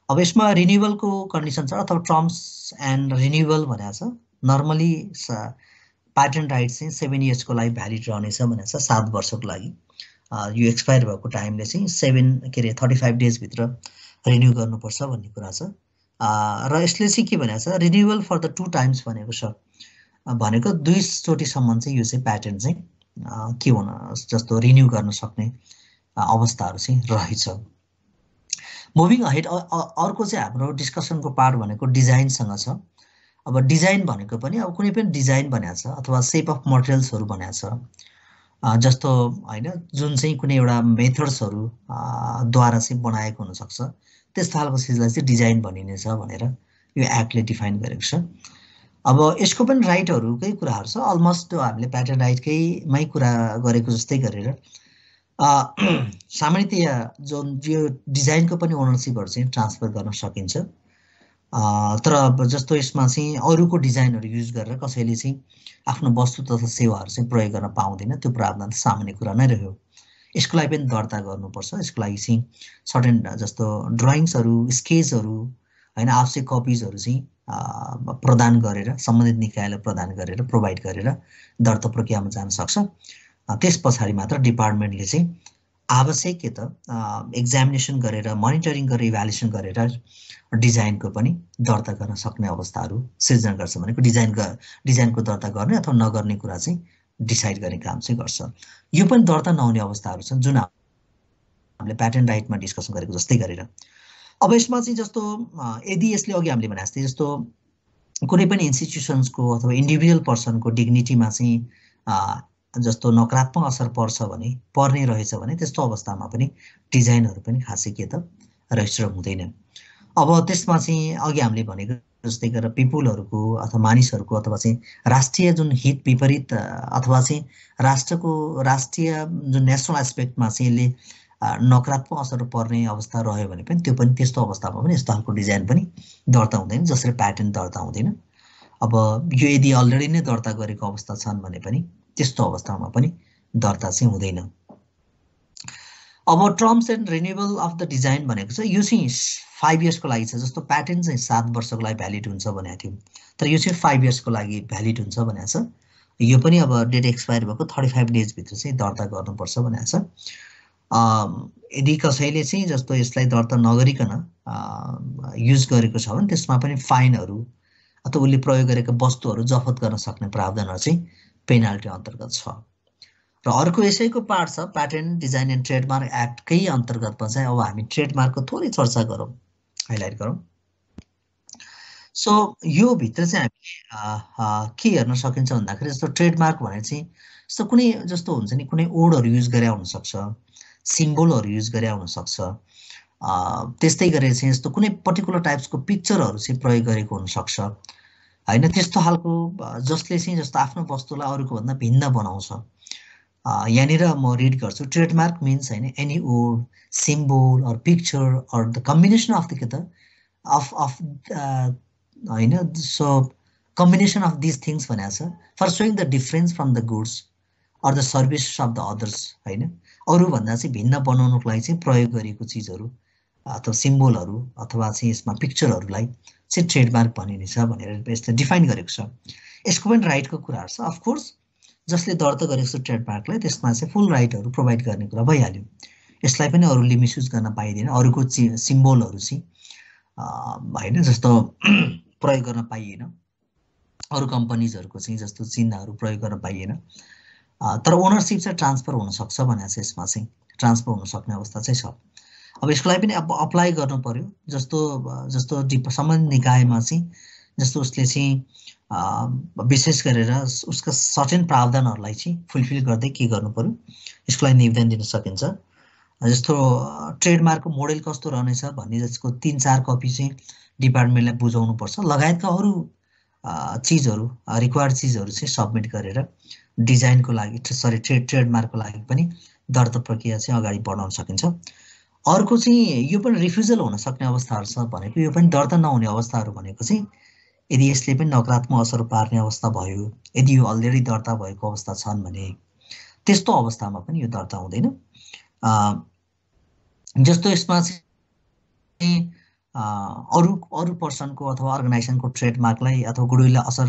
अब यसमा रिन्युअलको कन्डिसन छ अथवा टर्म्स एन्ड रिन्युअल भनेको छ। नर्मली प्याटेन्ट राइट चाहिँ 7 इयर्सको लागि भ्यालिड रहनेछ भनेको छ, 7 वर्षको लागि। यो एक्सपायर भएको टाइमले चाहिँ 35 डेजभित्र रिन्यू गर्नुपर्छ भन्ने कुरा छ। र यसले चाहिँ के भनेको छ, रिन्युअल फर द 2 टाइम्स भनेको छ। भनेको 2 चोटिसम्म चाहिँ यो चाहिँ प्याटेन्ट चाहिँ के हुन जस्तो रिन्यू गर्न सक्ने अवस्थाहरू चाहिँ रहेछ। मुभिङ अहेड अर्को चाहिँ हाम्रो डिस्कसनको पार्ट भनेको डिजाइनसँग छ। अब डिजाइन भनेको पनि अब कुनै पनि डिजाइन बनाएको छ अथवा सेप अफ मटेरियल्सहरू बनाएको छ जस्तो होइन, जुन चाहिँ कुनै एउटा मेथड्सहरू द्वारा चाहिँ बनाएको हुनसक्छ, त्यस्तो खालको चिजलाई चाहिँ डिजाइन भनिनेछ भनेर यो एक्टले डिफाइन गरेको छ। अब यसको पनि राइटहरूकै कुराहरू छ, अलमोस्ट हामीले प्याटेन्ट राइटकैमै कुरा गरेको जस्तै गरेर सामान्यतया जुन यो डिजाइनको पनि ओनरसिपहरू चाहिँ ट्रान्सफर गर्न सकिन्छ। तर जस्तो यसमा चाहिँ अरूको डिजाइनहरू युज गरेर कसैले चाहिँ आफ्नो वस्तु तथा सेवाहरू चाहिँ प्रयोग गर्न पाउँदैन, त्यो प्रावधान त सामान्य कुरा नै रह्यो। यसको लागि पनि दर्ता गर्नुपर्छ। यसको लागि चाहिँ सर्टेन जस्तो ड्रइङ्सहरू, स्केचहरू होइन, आवश्यक कपिजहरू चाहिँ प्रदान गरेर सम्बन्धित निकायलाई प्रदान गरेर प्रोभाइड गरेर दर्ता प्रक्रियामा जान सक्छ। त्यस पछाडि मात्र डिपार्टमेन्टले चाहिँ आवश्यक के त एक्जामिनेसन गरेर, मोनिटरिङ गरेर, इभ्यालुएसन गरेर डिजाइनको पनि दर्ता गर्न सक्ने अवस्थाहरू सिर्जना गर्छ भनेको डिजाइनको दर्ता गर्ने अथवा नगर्ने कुरा चाहिँ डिसाइड गर्ने काम चाहिँ गर्छ। यो पनि दर्ता नहुने अवस्थाहरू छन् जुन हामीले प्याटेन्ट राइटमा डिस्कसन गरेको जस्तै गरेर। अब यसमा चाहिँ जस्तो यदि यसले अघि हामीले भने जस्तै जस्तो कुनै पनि इन्स्टिट्युसन्सको अथवा इन्डिभिजुअल पर्सनको डिग्निटीमा चाहिँ जस्तो नकारात्मक असर पर्छ भने पर्ने रहेछ भने त्यस्तो अवस्थामा पनि डिजाइनहरू पनि खासै के त रजिस्टर हुँदैन। अब त्यसमा चाहिँ अघि हामीले भनेको जस्तै गरेर पिपुलहरूको अथवा मानिसहरूको अथवा चाहिँ राष्ट्रिय जुन हित विपरीत अथवा चाहिँ राष्ट्रिय जुन नेसनल एस्पेक्टमा चाहिँ यसले नकारात्मक असर पर्ने अवस्था रह्यो भने पनि त्यो पनि त्यस्तो अवस्थामा पनि यस्तो खालको डिजाइन पनि दर्ता हुँदैन जसरी प्याटेन्ट दर्ता हुँदैन। अब यो यदि अलरेडी नै दर्ता गरेको अवस्था छन् भने पनि त्यस्तो अवस्थामा पनि दर्ता चाहिँ हुँदैन। अब terms and renewal of the design भनेको चाहिँ यो चाहिँ 5 इयर्सको लागि छ। जस्तो प्याटेन्ट चाहिँ 7 वर्षको लागि भ्यालिड हुन्छ भनेको थियो, तर यो चाहिँ 5 इयर्सको लागि भ्यालिड हुन्छ भनेको छ। यो पनि अब डेट एक्सपायर भएको 35 डेजभित्र चाहिँ दर्ता गर्नुपर्छ भनेको छ। यदि कसैले चाहिँ जस्तो यसलाई दर्ता नगरिकन युज गरेको छ भने त्यसमा पनि फाइनहरू अथवा उसले प्रयोग गरेका वस्तुहरू जफत गर्न सक्ने प्रावधानहरू चाहिँ पेनाल्टी अन्तर्गत छ। र अर्को यसैको पार्ट छ प्याटेन्ट डिजाइन एन्ड ट्रेडमार्क एक्टकै अन्तर्गतमा चाहिँ अब हामी ट्रेडमार्कको थोरै चर्चा गरौँ, हाइलाइट गरौँ। सो यो भित्र चाहिँ हामीले के हेर्न सकिन्छ भन्दाखेरि जस्तो ट्रेडमार्क भने चाहिँ जस्तो कुनै जस्तो हुन्छ नि कुनै वर्डहरू युज गरे हुनसक्छ, सिम्बोलहरू युज गरे हुनसक्छ, त्यस्तै गरेर चाहिँ यस्तो कुनै पर्टिकुलर टाइप्सको पिक्चरहरू चाहिँ प्रयोग गरेको हुनसक्छ होइन। त्यस्तो खालको जसले चाहिँ जस्तो आफ्नो वस्तुलाई अरूको भन्दा भिन्न बनाउँछ। यहाँनिर म रिड गर्छु, ट्रेडमार्क मिन्स होइन any word, symbol or picture or the combination of the के त अफ होइन। So combination of this things भनेको छ for showing the difference from the goods or the service of the others होइन। अरूभन्दा चाहिँ भिन्न बनाउनुको लागि चाहिँ प्रयोग गरिएको चिजहरू अथवा सिम्बोलहरू अथवा चाहिँ यसमा पिक्चरहरूलाई चाहिँ ट्रेडमार्क भनिनेछ भनेर यसले डिफाइन गरेको छ। यसको पनि राइटको कुराहरू छ। अफकोर्स जसले दर्ता गरेको छ ट्रेडमार्कलाई त्यसमा चाहिँ फुल राइटहरू प्रोभाइड गर्ने कुरा भइहाल्यो। यसलाई पनि अरूले मिसयुज गर्न पाइँदैन, अरूको सिम्बोलहरू चाहिँ होइन जस्तो प्रयोग गर्न पाइएन, अरू कम्पनीजहरूको चाहिँ जस्तो चिन्हहरू प्रयोग गर्न पाइएन। तर ओनरसिप चाहिँ ट्रान्सफर हुनसक्छ भनेर चाहिँ यसमा चाहिँ ट्रान्सफर हुन सक्ने अवस्था चाहिँ छ। अब यसको लागि पनि अब अप्लाई गर्नु पर्यो। जस्तो सम्बन्धित निकायमा चाहिँ जस्तो उसले चाहिँ विशेष गरेर उसका सर्टेन प्रावधानहरूलाई चाहिँ फुलफिल गर्दै के गर्नु पर्यो यसको लागि निवेदन दिन सकिन्छ। जस्तो ट्रेडमार्कको मोडेल कस्तो रहनेछ भन्ने जसको 3-4 कपी चाहिँ डिपार्टमेन्टलाई बुझाउनुपर्छ लगायतका अरू चिजहरू रिक्वायर्ड चिजहरू चाहिँ सबमिट गरेर डिजाइनको लागि ट्रेडमार्कको लागि पनि दर्ता प्रक्रिया चाहिँ अगाडि बढाउन सकिन्छ। अर्को चाहिँ यो पनि रिफ्युजल हुन सक्ने अवस्थाहरू छ भनेको यो पनि दर्ता नहुने अवस्थाहरू भनेको चाहिँ यदि यसले पनि नकारात्मक असर पार्ने अवस्था भयो, यदि यो अलरेडी दर्ता भएको अवस्था छन् भने त्यस्तो अवस्थामा पनि यो दर्ता हुँदैन। जस्तो यसमा चाहिँ अरू पर्सनको अथवा अर्गनाइजेसनको ट्रेडमार्कलाई अथवा गुडविललाई असर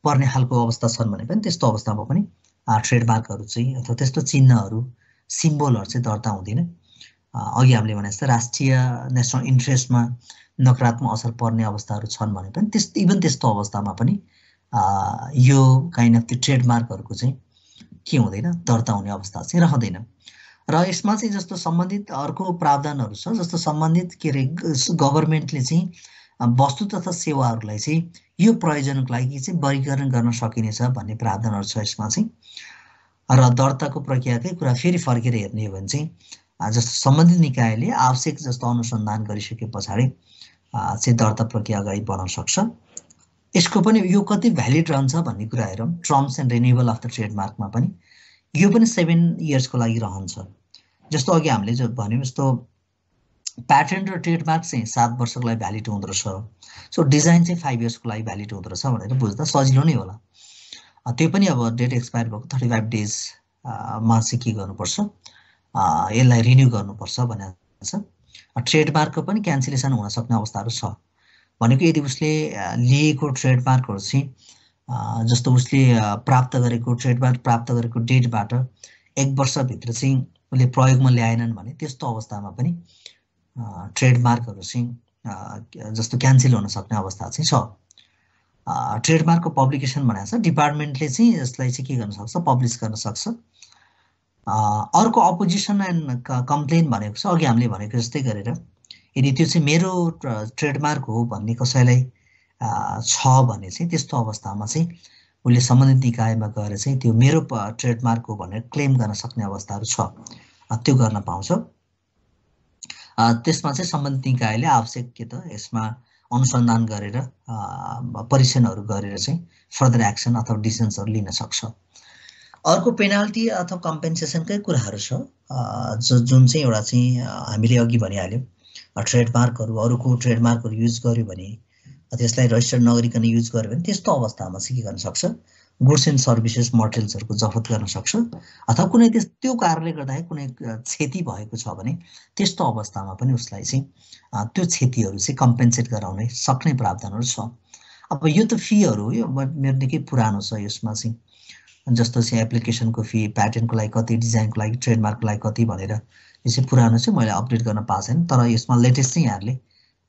पर्ने खालको अवस्था छन् भने पनि त्यस्तो अवस्थामा पनि ट्रेडमार्कहरू चाहिँ अथवा त्यस्तो चिन्हहरू सिम्बोलहरू चाहिँ दर्ता हुँदैन। अघि हामीले भने जस्तो राष्ट्रिय नेसनल इन्ट्रेस्टमा नकारात्मक असर पर्ने अवस्थाहरू छन् भने पनि त्यस्तो अवस्थामा पनि यो काइन्ड अफ त्यो ट्रेडमार्कहरूको चाहिँ के हुँदैन दर्ता हुने अवस्था चाहिँ रहँदैन। र यसमा चाहिँ जस्तो सम्बन्धित अर्को प्रावधानहरू छ जस्तो सम्बन्धित के अरे गभर्मेन्टले चाहिँ वस्तु तथा सेवाहरूलाई चाहिँ यो प्रयोजनको लागि चाहिँ वर्गीकरण गर्न सकिनेछ भन्ने प्रावधानहरू छ यसमा चाहिँ। र दर्ताको प्रक्रियाकै कुरा फेरि फर्केर हेर्ने हो भने चाहिँ जस्तो सम्बन्धित निकायले आवश्यक जस्तो अनुसन्धान गरिसके पछाडि चाहिँ दर्ता प्रक्रिया अगाडि बढाउन सक्छ। यसको पनि यो कति भ्यालिड रहन्छ भन्ने कुरा हेरौँ। Terms and renewal of the ट्रेडमार्कमा पनि यो पनि 7 इयर्सको लागि रहन्छ। जस्तो अघि हामीले जो भन्यौँ जस्तो प्याटेन्ट र ट्रेडमार्क चाहिँ 7 वर्षको लागि भ्यालिड हुँदो रहेछ। सो डिजाइन चाहिँ 5 इयर्सको लागि भ्यालिड हुँदो रहेछ भनेर बुझ्दा सजिलो नै होला। त्यो पनि अब डेट एक्सपायर भएको 35 डेजमा चाहिँ के गर्नुपर्छ यसलाई रिन्यू गर्नुपर्छ भनेको छ। ट्रेडमार्कको पनि क्यान्सलेसन हुन सक्ने अवस्थाहरू छ भनेको यदि उसले लिएको ट्रेडमार्कहरू चाहिँ जस्तो उसले ट्रेडमार्क प्राप्त गरेको डेटबाट 1 वर्षभित्र चाहिँ उसले प्रयोगमा ल्याएनन् भने त्यस्तो अवस्थामा पनि ट्रेडमार्कहरू चाहिँ जस्तो क्यान्सल हुन सक्ने अवस्था चाहिँ छ। ट्रेडमार्कको पब्लिकेसन भनेको छ डिपार्टमेन्टले चाहिँ यसलाई चाहिँ के गर्न सक्छ, पब्लिस गर्न सक्छ। अर्को अपोजिसन एन्ड कम्प्लेन भनेको छ अघि हामीले भनेको जस्तै गरेर यदि त्यो चाहिँ मेरो ट्रेडमार्क हो भन्ने कसैलाई छ भने चाहिँ त्यस्तो अवस्थामा चाहिँ उसले सम्बन्धित निकायमा गएर चाहिँ त्यो मेरो ट्रेडमार्क हो भनेर क्लेम गर्न सक्ने अवस्थाहरू छ, त्यो गर्न पाउँछ। त्यसमा चाहिँ सम्बन्धित निकायले आवश्यक के त यसमा अनुसन्धान गरेर परीक्षणहरू गरेर चाहिँ फर्दर एक्सन अथवा डिसिजन्सहरू लिन सक्छ। अर्को पेनाल्टी अथवा कम्पेन्सेसनकै कुराहरू छ, जुन चाहिँ एउटा चाहिँ हामीले अघि भनिहाल्यौँ ट्रेडमार्कहरू अरूको ट्रेडमार्कहरू युज गर्यो भने त्यसलाई रजिस्टर नगरिकन युज गर्यो भने त्यस्तो अवस्थामा चाहिँ के गर्न सक्छ, गुड्स एन्ड सर्भिसेस मटेरियल्सहरूको जफत गर्न सक्छ। अथवा कुनै त्यो कारणले गर्दाखेरि कुनै क्षति भएको छ भने त्यस्तो अवस्थामा पनि उसलाई चाहिँ त्यो क्षतिहरू चाहिँ कम्पेन्सेट गराउने सक्ने प्रावधानहरू छ। अब यो त फीहरू हो, यो मेरो निकै पुरानो छ। यसमा चाहिँ जस्तो चाहिँ एप्लिकेसनको फी, प्याटेन्टको लागि कति, डिजाइनको लागि, ट्रेडमार्कको लागि कति भनेर यो चाहिँ पुरानो चाहिँ मैले अपडेट गर्न पाएको छैन। तर यसमा लेटेस्ट चाहिँ यहाँहरूले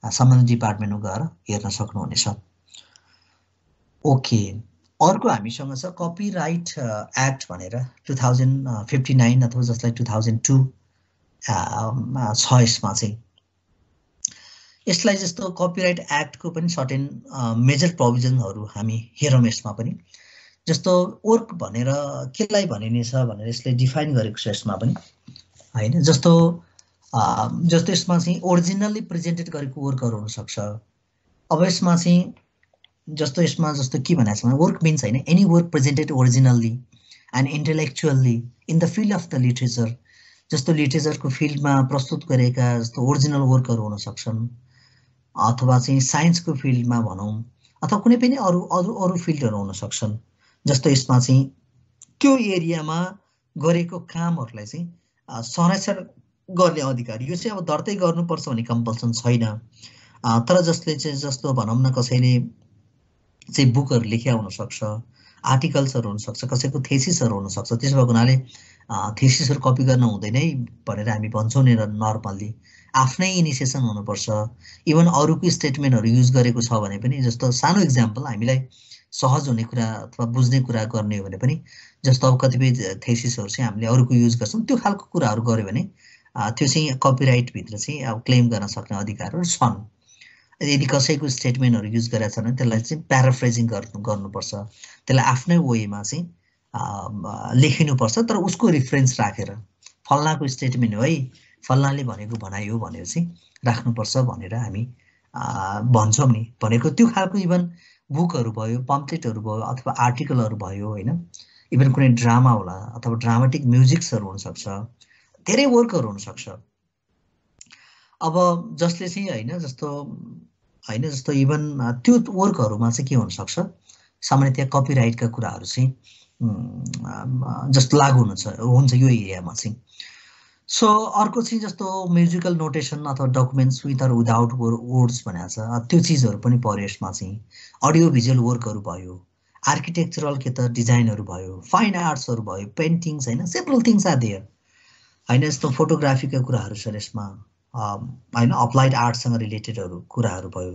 सम्बन्धित डिपार्टमेन्टमा गएर हेर्न सक्नुहुनेछ। ओके, अर्को हामीसँग छ कपिराइट एक्ट भनेर 2059 अथवा जसलाई 2002 छ। यसमा चाहिँ यसलाई जस्तो कपिराइट एक्टको पनि सर्टेन मेजर प्रोभिजनहरू हामी हेरौँ। यसमा पनि जस्तो वर्क भनेर केलाई भनिनेछ भनेर यसले डिफाइन गरेको छ यसमा पनि हैन। जस्तो यसमा चाहिँ ओरिजिनल्ली प्रेजेन्टेड गरेको वर्कहरू हुनसक्छ। अब यसमा चाहिँ जस्तो के भनेको छ भने वर्क मिन्स हैन any work presented originally and intellectually in the field of the literature. जस्तो लिटरेचरको फिल्डमा प्रस्तुत गरेका जस्तो ओरिजिनल वर्कहरू हुन सक्छन्, अथवा चाहिँ साइन्सको फिल्डमा भनौँ, अथवा कुनै पनि अरू फिल्डहरू हुन सक्छन्। जस्तो यसमा चाहिँ त्यो एरियामा गरेको कामहरूलाई चाहिँ संरक्षण गर्ने अधिकार, यो चाहिँ अब दर्तै गर्नुपर्छ भन्ने कम्पल्सन छैन। तर जसले चाहिँ जस्तो भनौँ न कसैले चाहिँ बुकहरू लेख्या हुनसक्छ, आर्टिकल्सहरू हुनसक्छ, कसैको थेसिसहरू हुनसक्छ। त्यसो भएको हुनाले थेसिसहरू कपी गर्न हुँदैन भनेर हामी भन्छौँ नि नर्मल्ली। आफ्नै इनिसिएसन हुनुपर्छ। इभन अरूको स्टेटमेन्टहरू युज गरेको छ भने पनि, जस्तो सानो इक्जाम्पल हामीलाई सहज हुने कुरा अथवा बुझ्ने कुरा गर्ने हो भने पनि, जस्तो अब कतिपय थेसिसहरू चाहिँ हामीले अरूको युज गर्छौँ, त्यो खालको कुराहरू गऱ्यो भने त्यो चाहिँ कपिराइटभित्र चाहिँ अब क्लेम गर्न सक्ने अधिकारहरू छन्। यदि कसैको स्टेटमेन्टहरू युज गरेका छन् भने त्यसलाई चाहिँ प्याराफ्रेजिङ गर्नुपर्छ, त्यसलाई आफ्नै वेमा चाहिँ लेखिनुपर्छ, तर उसको रिफरेन्स राखेर फल्नाको स्टेटमेन्ट हो है, फल्नाले भनेको भनाइ हो भनेर चाहिँ राख्नुपर्छ भनेर हामी भन्छौँ नि। भनेको त्यो खालको इभन बुकहरू भयो, पम्पलेटहरू भयो, अथवा आर्टिकलहरू भयो होइन, इभन कुनै ड्रामा होला अथवा ड्रामाटिक म्युजिक्सहरू हुनसक्छ, धेरै वर्कहरू हुनसक्छ। अब जसले चाहिँ जस्तो इभन त्यो वर्कहरूमा चाहिँ के हुनसक्छ, सामान्यतया कपिराइटका कुराहरू चाहिँ जस्तो लागु हुन्छ यो एरियामा चाहिँ। सो अर्को चाहिँ जस्तो म्युजिकल नोटेसन अथवा documents with or without words भनेको छ, त्यो चिजहरू पनि पर्यो यसमा चाहिँ। अडियो भिजुअल वर्कहरू भयो, आर्किटेक्चरल के त डिजाइनहरू भयो, फाइन आर्ट्सहरू भयो, पेन्टिङ्स होइन, सेभरल थिङ्स आर देयर होइन। यस्तो फोटोग्राफीका कुराहरू छन् यसमा होइन, अप्लाइड आर्ट्ससँग रिलेटेडहरू कुराहरू भयो,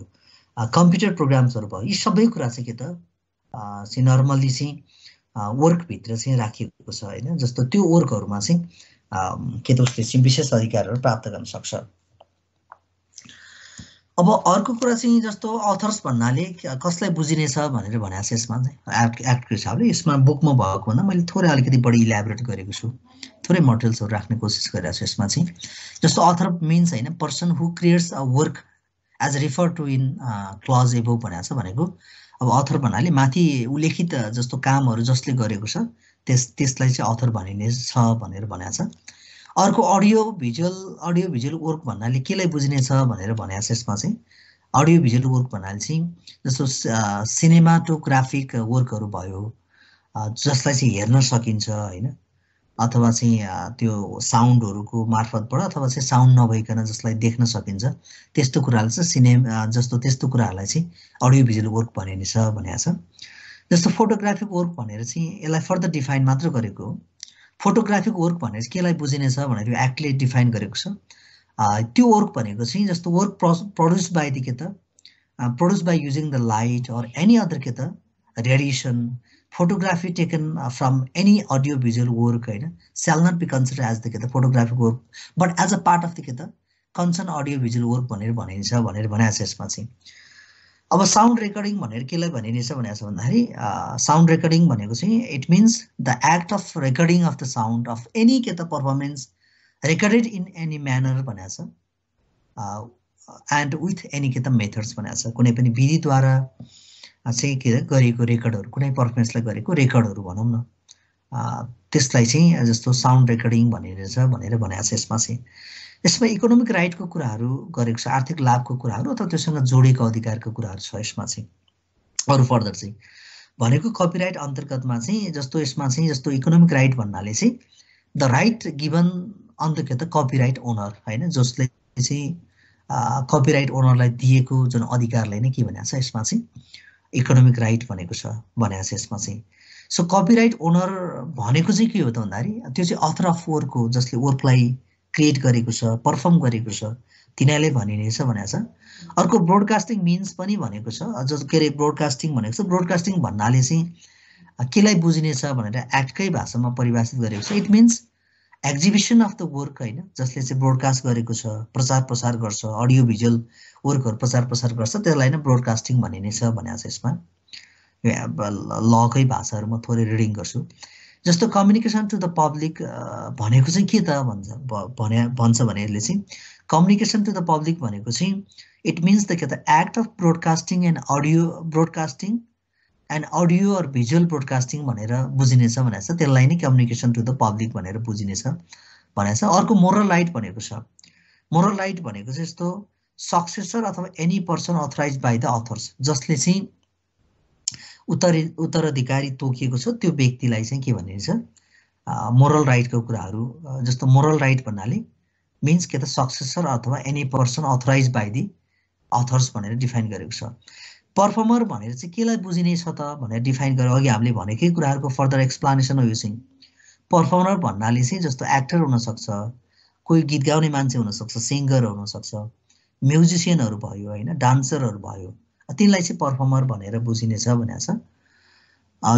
कम्प्युटर प्रोग्राम्सहरू भयो। यी सबै कुरा चाहिँ के त चाहिँ नर्मल्ली चाहिँ वर्कभित्र चाहिँ राखिएको छ होइन। जस्तो त्यो वर्कहरूमा चाहिँ के त उसले चाहिँ विशेष अधिकारहरू प्राप्त गर्न सक्छ। अब अर्को कुरा चाहिँ जस्तो अथर्स भन्नाले कसलाई बुझिनेछ भनेर भनेको छ यसमा चाहिँ एक्टको हिसाबले। यसमा बुकमा भएको भन्दा मैले थोरै अलिकति बढी इलाबोरेट गरेको छु, थोरै मटेरियल्सहरू राख्ने कोसिस गरिरहेको छु यसमा चाहिँ। जस्तो अथर मिन्स होइन person who creates a work as refer to in clause above भनेको छ। भनेको अब अथर भन्नाले माथि उल्लेखित जस्तो कामहरू जसले गरेको छ त्यसलाई चाहिँ अथर भनिनेछ भनेर भनेको छ। अर्को अडियो भिजुअल वर्क भन्नाले केलाई बुझिनेछ भनेर भनेको छ यसमा चाहिँ। अडियो भिजुअल वर्क भन्नाले चाहिँ जस्तो सिनेमाटोग्राफिक वर्कहरू भयो, जसलाई चाहिँ हेर्न सकिन्छ होइन, अथवा चाहिँ त्यो साउन्डहरूको मार्फतबाट अथवा चाहिँ साउन्ड नभइकन जसलाई देख्न सकिन्छ, त्यस्तो कुरालाई चाहिँ त्यस्तो कुराहरूलाई चाहिँ अडियो भिजुअल वर्क भनिनेछ भनेको छ। जस्तो फोटोग्राफिक वर्क भनेर चाहिँ यसलाई फर्दर डिफाइन मात्र गरेको हो। फोटोग्राफिक वर्क भनेर चाहिँ केलाई बुझिनेछ भनेर यो एक्टले डिफाइन गरेको छ। त्यो वर्क भनेको चाहिँ जस्तो वर्क प्रोड्युस बाई द के त produce by using the light or any other के त radiation photography taken from any audio visual work होइन shall not be considered as the के त photographic work but as a part of the के त concerned audio visual work भनेर भनिन्छ भनेर भनेको छ यसमा चाहिँ। अब साउन्ड रेकर्डिङ भनेर केलाई भनिन्छ भनेको छ भन्दाखेरि साउन्ड रेकर्डिङ भनेको चाहिँ it means the act of recording of the sound of any के त performance recorded in any manner भनेको छ एन्ड विथ एनी के त मेथड्स भनेको छ कुनै पनि विधिद्वारा चाहिँ के गरेको रेकर्डहरू कुनै पर्फर्मेन्सलाई गरेको रेकर्डहरू भनौँ न त्यसलाई चाहिँ जस्तो साउन्ड रेकर्डिङ भनेर भनेको छ यसमा चाहिँ। यसमा इकोनोमिक राइटको कुराहरू गरेको छ आर्थिक लाभको कुराहरू अथवा त्योसँग जोडिएको अधिकारको कुराहरू छ यसमा चाहिँ। अरू फर्दर चाहिँ भनेको कपिराइट अन्तर्गतमा चाहिँ जस्तो यसमा चाहिँ जस्तो इकोनोमिक राइट भन्नाले चाहिँ the right given on the के त कपिराइट ओनर होइन जसले चाहिँ कपिराइट ओनरलाई दिएको जुन अधिकारलाई नै के भनेको छ यसमा चाहिँ इकोनोमिक राइट भनेको छ यसमा चाहिँ। सो कपिराइट ओनर भनेको चाहिँ के हो त भन्दाखेरि त्यो चाहिँ अथर अफ वर्क हो जसले वर्कलाई क्रिएट गरेको छ पर्फर्म गरेको छ तिनीहरूले भनिनेछ भनेको छ। अर्को ब्रोडकास्टिङ मिन्स पनि भनेको छ जस के अरे ब्रोडकास्टिङ भनेको छ ब्रोडकास्टिङ भन्नाले चाहिँ केलाई बुझिनेछ भनेर एक्टकै भाषामा परिभाषित गरेको छ it means exhibition of the work होइन जसले चाहिँ ब्रोडकास्ट गरेको छ प्रचार प्रसार गर्छ अडियो भिजुअल वर्कहरू प्रचार प्रसार गर्छ त्यसलाई नै ब्रोडकास्टिङ भनिनेछ भनेको छ यसमा। लकै भाषाहरूमा थोरै रिडिङ गर्छु जस्तो कम्युनिकेसन टु द पब्लिक भनेको चाहिँ के त भन्छ भने यसले चाहिँ कम्युनिकेसन टु द पब्लिक भनेको चाहिँ इट मिन्स द के त act of broadcasting and audio broadcasting and audio or visual broadcasting भनेर बुझिनेछ भनेको छ त्यसलाई नै कम्युनिकेसन टु द पब्लिक भनेर बुझिनेछ भनेको छ। अर्को मोरल राइट भनेको छ मोरल राइट भनेको चाहिँ यस्तो सक्सेसर अथवा any person authorise by the others जसले चाहिँ उत्तराधिकारी तोकिएको छ त्यो व्यक्तिलाई चाहिँ के भनिन्छ मोरल राइटको कुराहरू जस्तो मोरल राइट भन्नाले मिन्स के त सक्सेसर अथवा any person authorise by the others भनेर डिफाइन गरेको छ। पर्फर्मर भनेर चाहिँ केलाई बुझिने छ त भनेर डिफाइन गरेर अघि हामीले भनेकै कुराहरूको फर्दर एक्सप्लानेसन हो यो चाहिँ। पर्फर्मर भन्नाले चाहिँ जस्तो एक्टर हुनसक्छ कोही गीत गाउने मान्छे हुनसक्छ सिङ्गरहरू हुनसक्छ म्युजिसियनहरू भयो होइन डान्सरहरू भयो तिनलाई चाहिँ पर्फर्मर भनेर बुझिनेछ भनेको छ।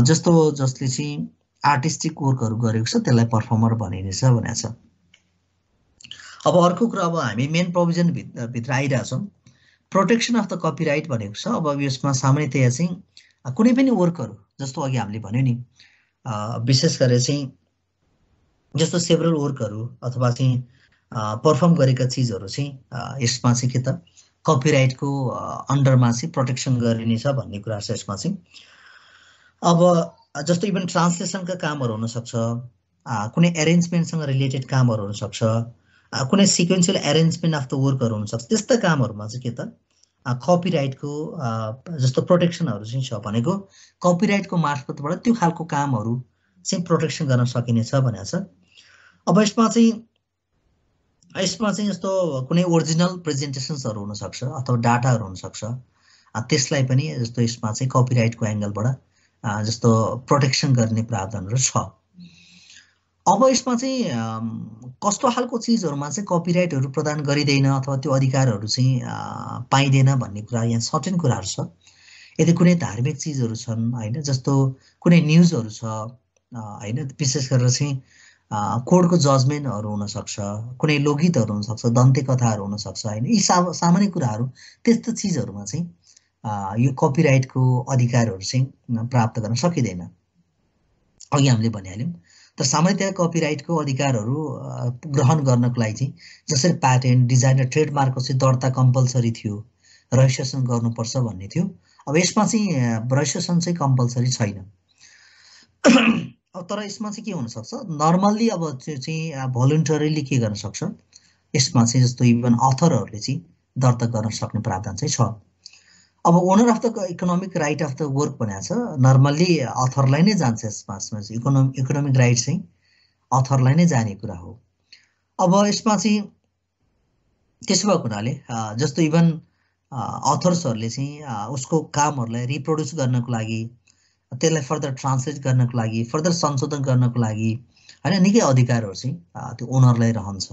जस्तो जसले चाहिँ आर्टिस्टिक वर्कहरू गरेको छ त्यसलाई पर्फर्मर भनिनेछ भनेको छ। अब अर्को कुरा अब हामी मेन प्रोभिजन भित्र आइरहेछौँ प्रोटेक्सन अफ द कपिराइट भनेको छ। अब यसमा सामान्यतया चाहिँ कुनै पनि वर्कहरू जस्तो अघि हामीले भन्यो नि विशेष गरेर चाहिँ जस्तो सेभरल वर्कहरू अथवा चाहिँ पर्फर्म गरेका चिजहरू चाहिँ यसमा चाहिँ के त कपिराइटको अन्डरमा चाहिँ प्रोटेक्सन गरिनेछ भन्ने कुरा छ यसमा चाहिँ। अब जस्तो इभन ट्रान्सलेसनका कामहरू हुनसक्छ कुनै एरेन्जमेन्टसँग रिलेटेड कामहरू हुनसक्छ कुनै सिक्वेन्सियल एरेन्जमेन्ट अफ द वर्कहरू हुनसक्छ त्यस्ता कामहरूमा चाहिँ के त कपिराइटको जस्तो प्रोटेक्सनहरू चाहिँ छ भनेको कपिराइटको मार्फतबाट त्यो खालको कामहरू चाहिँ प्रोटेक्सन गर्न सकिनेछ भनेको छ। अब यसमा चाहिँ जस्तो कुनै ओरिजिनल प्रेजेन्टेसन्सहरू हुनसक्छ अथवा डाटाहरू हुनसक्छ त्यसलाई पनि जस्तो यसमा चाहिँ कपिराइटको एङ्गलबाट जस्तो प्रोटेक्सन गर्ने प्रावधानहरू छ। अब यसमा चाहिँ कस्तो खालको चिजहरूमा चाहिँ कपिराइटहरू प्रदान गरिँदैन अथवा त्यो अधिकारहरू चाहिँ पाइँदैन भन्ने कुरा यहाँ सर्टेन कुराहरू छ। यदि कुनै धार्मिक चिजहरू छन् होइन जस्तो कुनै न्युजहरू छ होइन विशेष गरेर चाहिँ कोर्टको जजमेन्टहरू हुनसक्छ कुनै लोकगीतहरू हुनसक्छ दन्ते कथाहरू हुनसक्छ होइन यी सामान्य कुराहरू त्यस्तो चिजहरूमा चाहिँ यो कपिराइटको अधिकारहरू चाहिँ प्राप्त गर्न सकिँदैन अघि हामीले भनिहाल्यौँ। तर सामान्यतया कपिराइटको अधिकारहरू ग्रहण गर्नको लागि चाहिँ जसरी प्याटेन्ट डिजाइन र ट्रेडमार्कको चाहिँ दर्ता कम्पलसरी थियो रजिस्ट्रेसन गर्नुपर्छ भन्ने थियो। अब यसमा चाहिँ रजिस्ट्रेसन चाहिँ कम्पलसरी छैन तर यसमा चाहिँ के हुनसक्छ नर्मल्ली अब त्यो चाहिँ भोलुन्टरीली के गर्न सक्छ यसमा चाहिँ जस्तो इभन अथरहरूले चाहिँ दर्ता गर्न सक्ने प्रावधान चाहिँ छ। अब owner of the economic right of the work भनेको छ नर्मल्ली अथरलाई नै जान्छ यसमा इकोनोमिक राइट चाहिँ अथरलाई नै जाने कुरा हो। अब यसमा चाहिँ त्यसो भएको हुनाले जस्तो इभन अथर्सहरूले चाहिँ उसको कामहरूलाई रिप्रोड्युस गर्नको लागि त्यसलाई फर्दर ट्रान्सलेट गर्नको लागि फर्दर संशोधन गर्नको लागि होइन निकै अधिकारहरू चाहिँ त्यो ओनरलाई रहन्छ।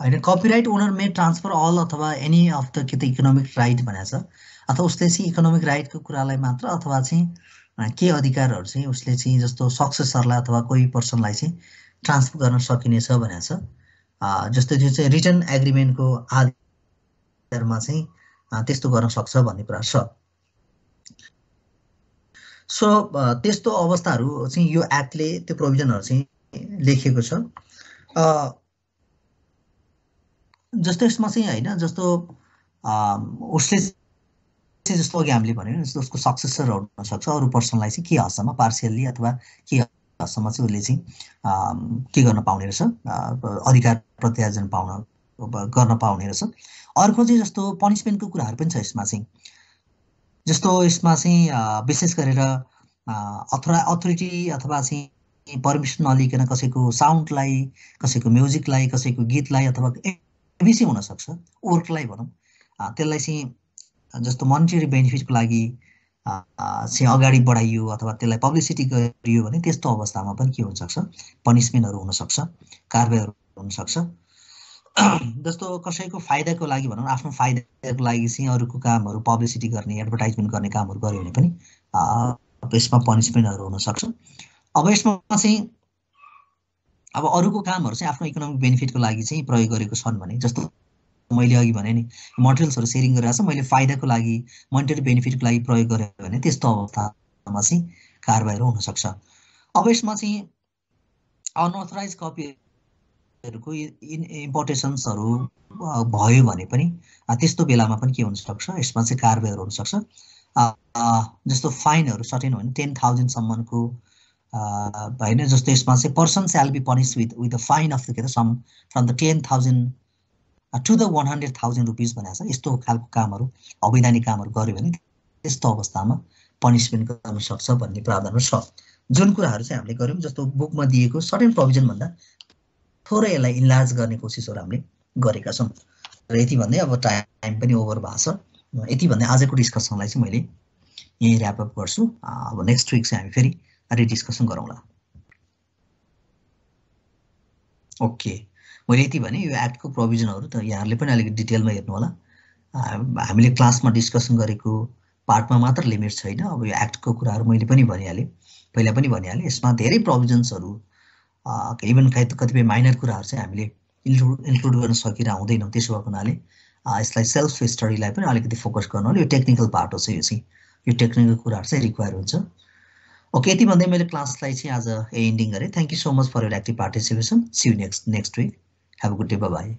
होइन कपिराइट ओनर मे ट्रान्सफर अल अथवा एनी अफ द के त इकोनोमिक राइट भनेको छ अथवा उसले चाहिँ इकोनोमिक राइटको कुरालाई मात्र अथवा चाहिँ के अधिकारहरू चाहिँ उसले चाहिँ जस्तो सक्सेसरलाई अथवा कोही पर्सनलाई चाहिँ ट्रान्सफर गर्न सकिनेछ भनेको छ जस्तो त्यो चाहिँ रिटर्न एग्रिमेन्टको आधारमा चाहिँ त्यस्तो गर्न सक्छ भन्ने कुरा छ सो त्यस्तो अवस्थाहरू चाहिँ यो एक्टले त्यो प्रोभिजनहरू चाहिँ लेखेको छ जस्तो यसमा चाहिँ होइन जस्तो उसले चाहिँ जस्तो अघि हामीले भन्यो जस्तो उसको सक्सेसर हुन सक्छ अरू पर्सनलाई चाहिँ के हदसम्म पार्सियल्ली अथवा के हदसम्म चाहिँ उसले चाहिँ के गर्न पाउने रहेछ अधिकार प्रत्यार्जन गर्न पाउने रहेछ अर्को चाहिँ जस्तो पनिसमेन्टको कुराहरू पनि छ यसमा चाहिँ जस्तो यसमा चाहिँ विशेष गरेर अथोरिटी अथवा चाहिँ पर्मिसन नलिकन कसैको साउन्डलाई कसैको म्युजिकलाई कसैको गीतलाई अथवा एबिसी हुनसक्छ वर्कलाई भनौँ त्यसलाई चाहिँ जस्तो मोनिटरी बेनिफिटको लागि चाहिँ अगाडि बढाइयो अथवा त्यसलाई पब्लिसिटी गरियो भने त्यस्तो अवस्थामा पनि के हुनसक्छ पनिसमेन्टहरू हुनसक्छ कारबाहीहरू हुनसक्छ जस्तो कसैको फाइदाको लागि भनौँ आफ्नो फाइदाको लागि चाहिँ अरूको कामहरू पब्लिसिटी गर्ने एडभर्टाइजमेन्ट गर्ने कामहरू गर्यो भने पनि यसमा पनिसमेन्टहरू हुनसक्छ अब यसमा चाहिँ अब अरूको कामहरू चाहिँ आफ्नो इकोनोमिक बेनिफिटको लागि चाहिँ प्रयोग गरेको छन् भने जस्तो मैले अघि भने नि मटेरियल्सहरू सेयरिङ गरिरहेको छ मैले फाइदाको लागि मोनिटरी बेनिफिटको लागि प्रयोग गरेँ भने त्यस्तो अवस्थामा चाहिँ कारबाहीहरू हुनसक्छ अब यसमा चाहिँ अनअथराइज कपीहरूको इम्पोर्टेसन्सहरू भयो भने पनि त्यस्तो बेलामा पनि के हुनसक्छ यसमा चाहिँ कारबाहीहरू हुनसक्छ जस्तो फाइनहरू सर्टेन हो भने 10,000सम्मको होइन जस्तो यसमा चाहिँ person shall be punished with the fine of the के sum from the 10,000 to the 100,000 rupees भनेको छ यस्तो खालको कामहरू अवैधानिक कामहरू गर्यो भने त्यस्तो अवस्थामा पनिसमेन्ट गर्न सक्छ भन्ने प्रावधान छ जुन कुराहरू चाहिँ हामीले गर्यौँ जस्तो बुकमा दिएको सर्टेन प्रोभिजनभन्दा थोरै यसलाई इन्लार्ज गर्ने कोसिसहरू हामीले गरेका छौँ र यति भन्दै अब टाइम पनि ओभर भएको छ यति भन्दै आजको डिस्कसनलाई चाहिँ मैले यहीँ ऱ्यापअप गर्छु अब नेक्स्ट विक चाहिँ हामी फेरि रिडिस्कसन गरौँला ओके मैले यति भने यो एक्टको प्रोभिजनहरू त यहाँहरूले पनि अलिकति डिटेलमा हेर्नु होला हामीले क्लासमा डिस्कसन गरेको पार्टमा मात्र लिमिट छैन अब यो एक्टको कुराहरू मैले पनि भनिहालेँ पहिला पनि भनिहालेँ यसमा धेरै प्रोभिजन्सहरू इभन कतिपय माइनर कुराहरू चाहिँ हामीले इन्क्लुड गर्न सकेर आउँदैनौँ त्यसो भएको हुनाले यसलाई सेल्फ स्टडीलाई पनि अलिकति फोकस गर्नु होला यो टेक्निकल पार्ट हो चाहिँ यो चाहिँ यो टेक्निकल कुराहरू चाहिँ रिक्वायर हुन्छ ओके यति भन्दै मैले क्लासलाई चाहिँ आज एन्डिङ गरेँ thank you so much for your active participation see you next week Have a good day. Bye-bye.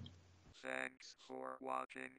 Thanks for watching.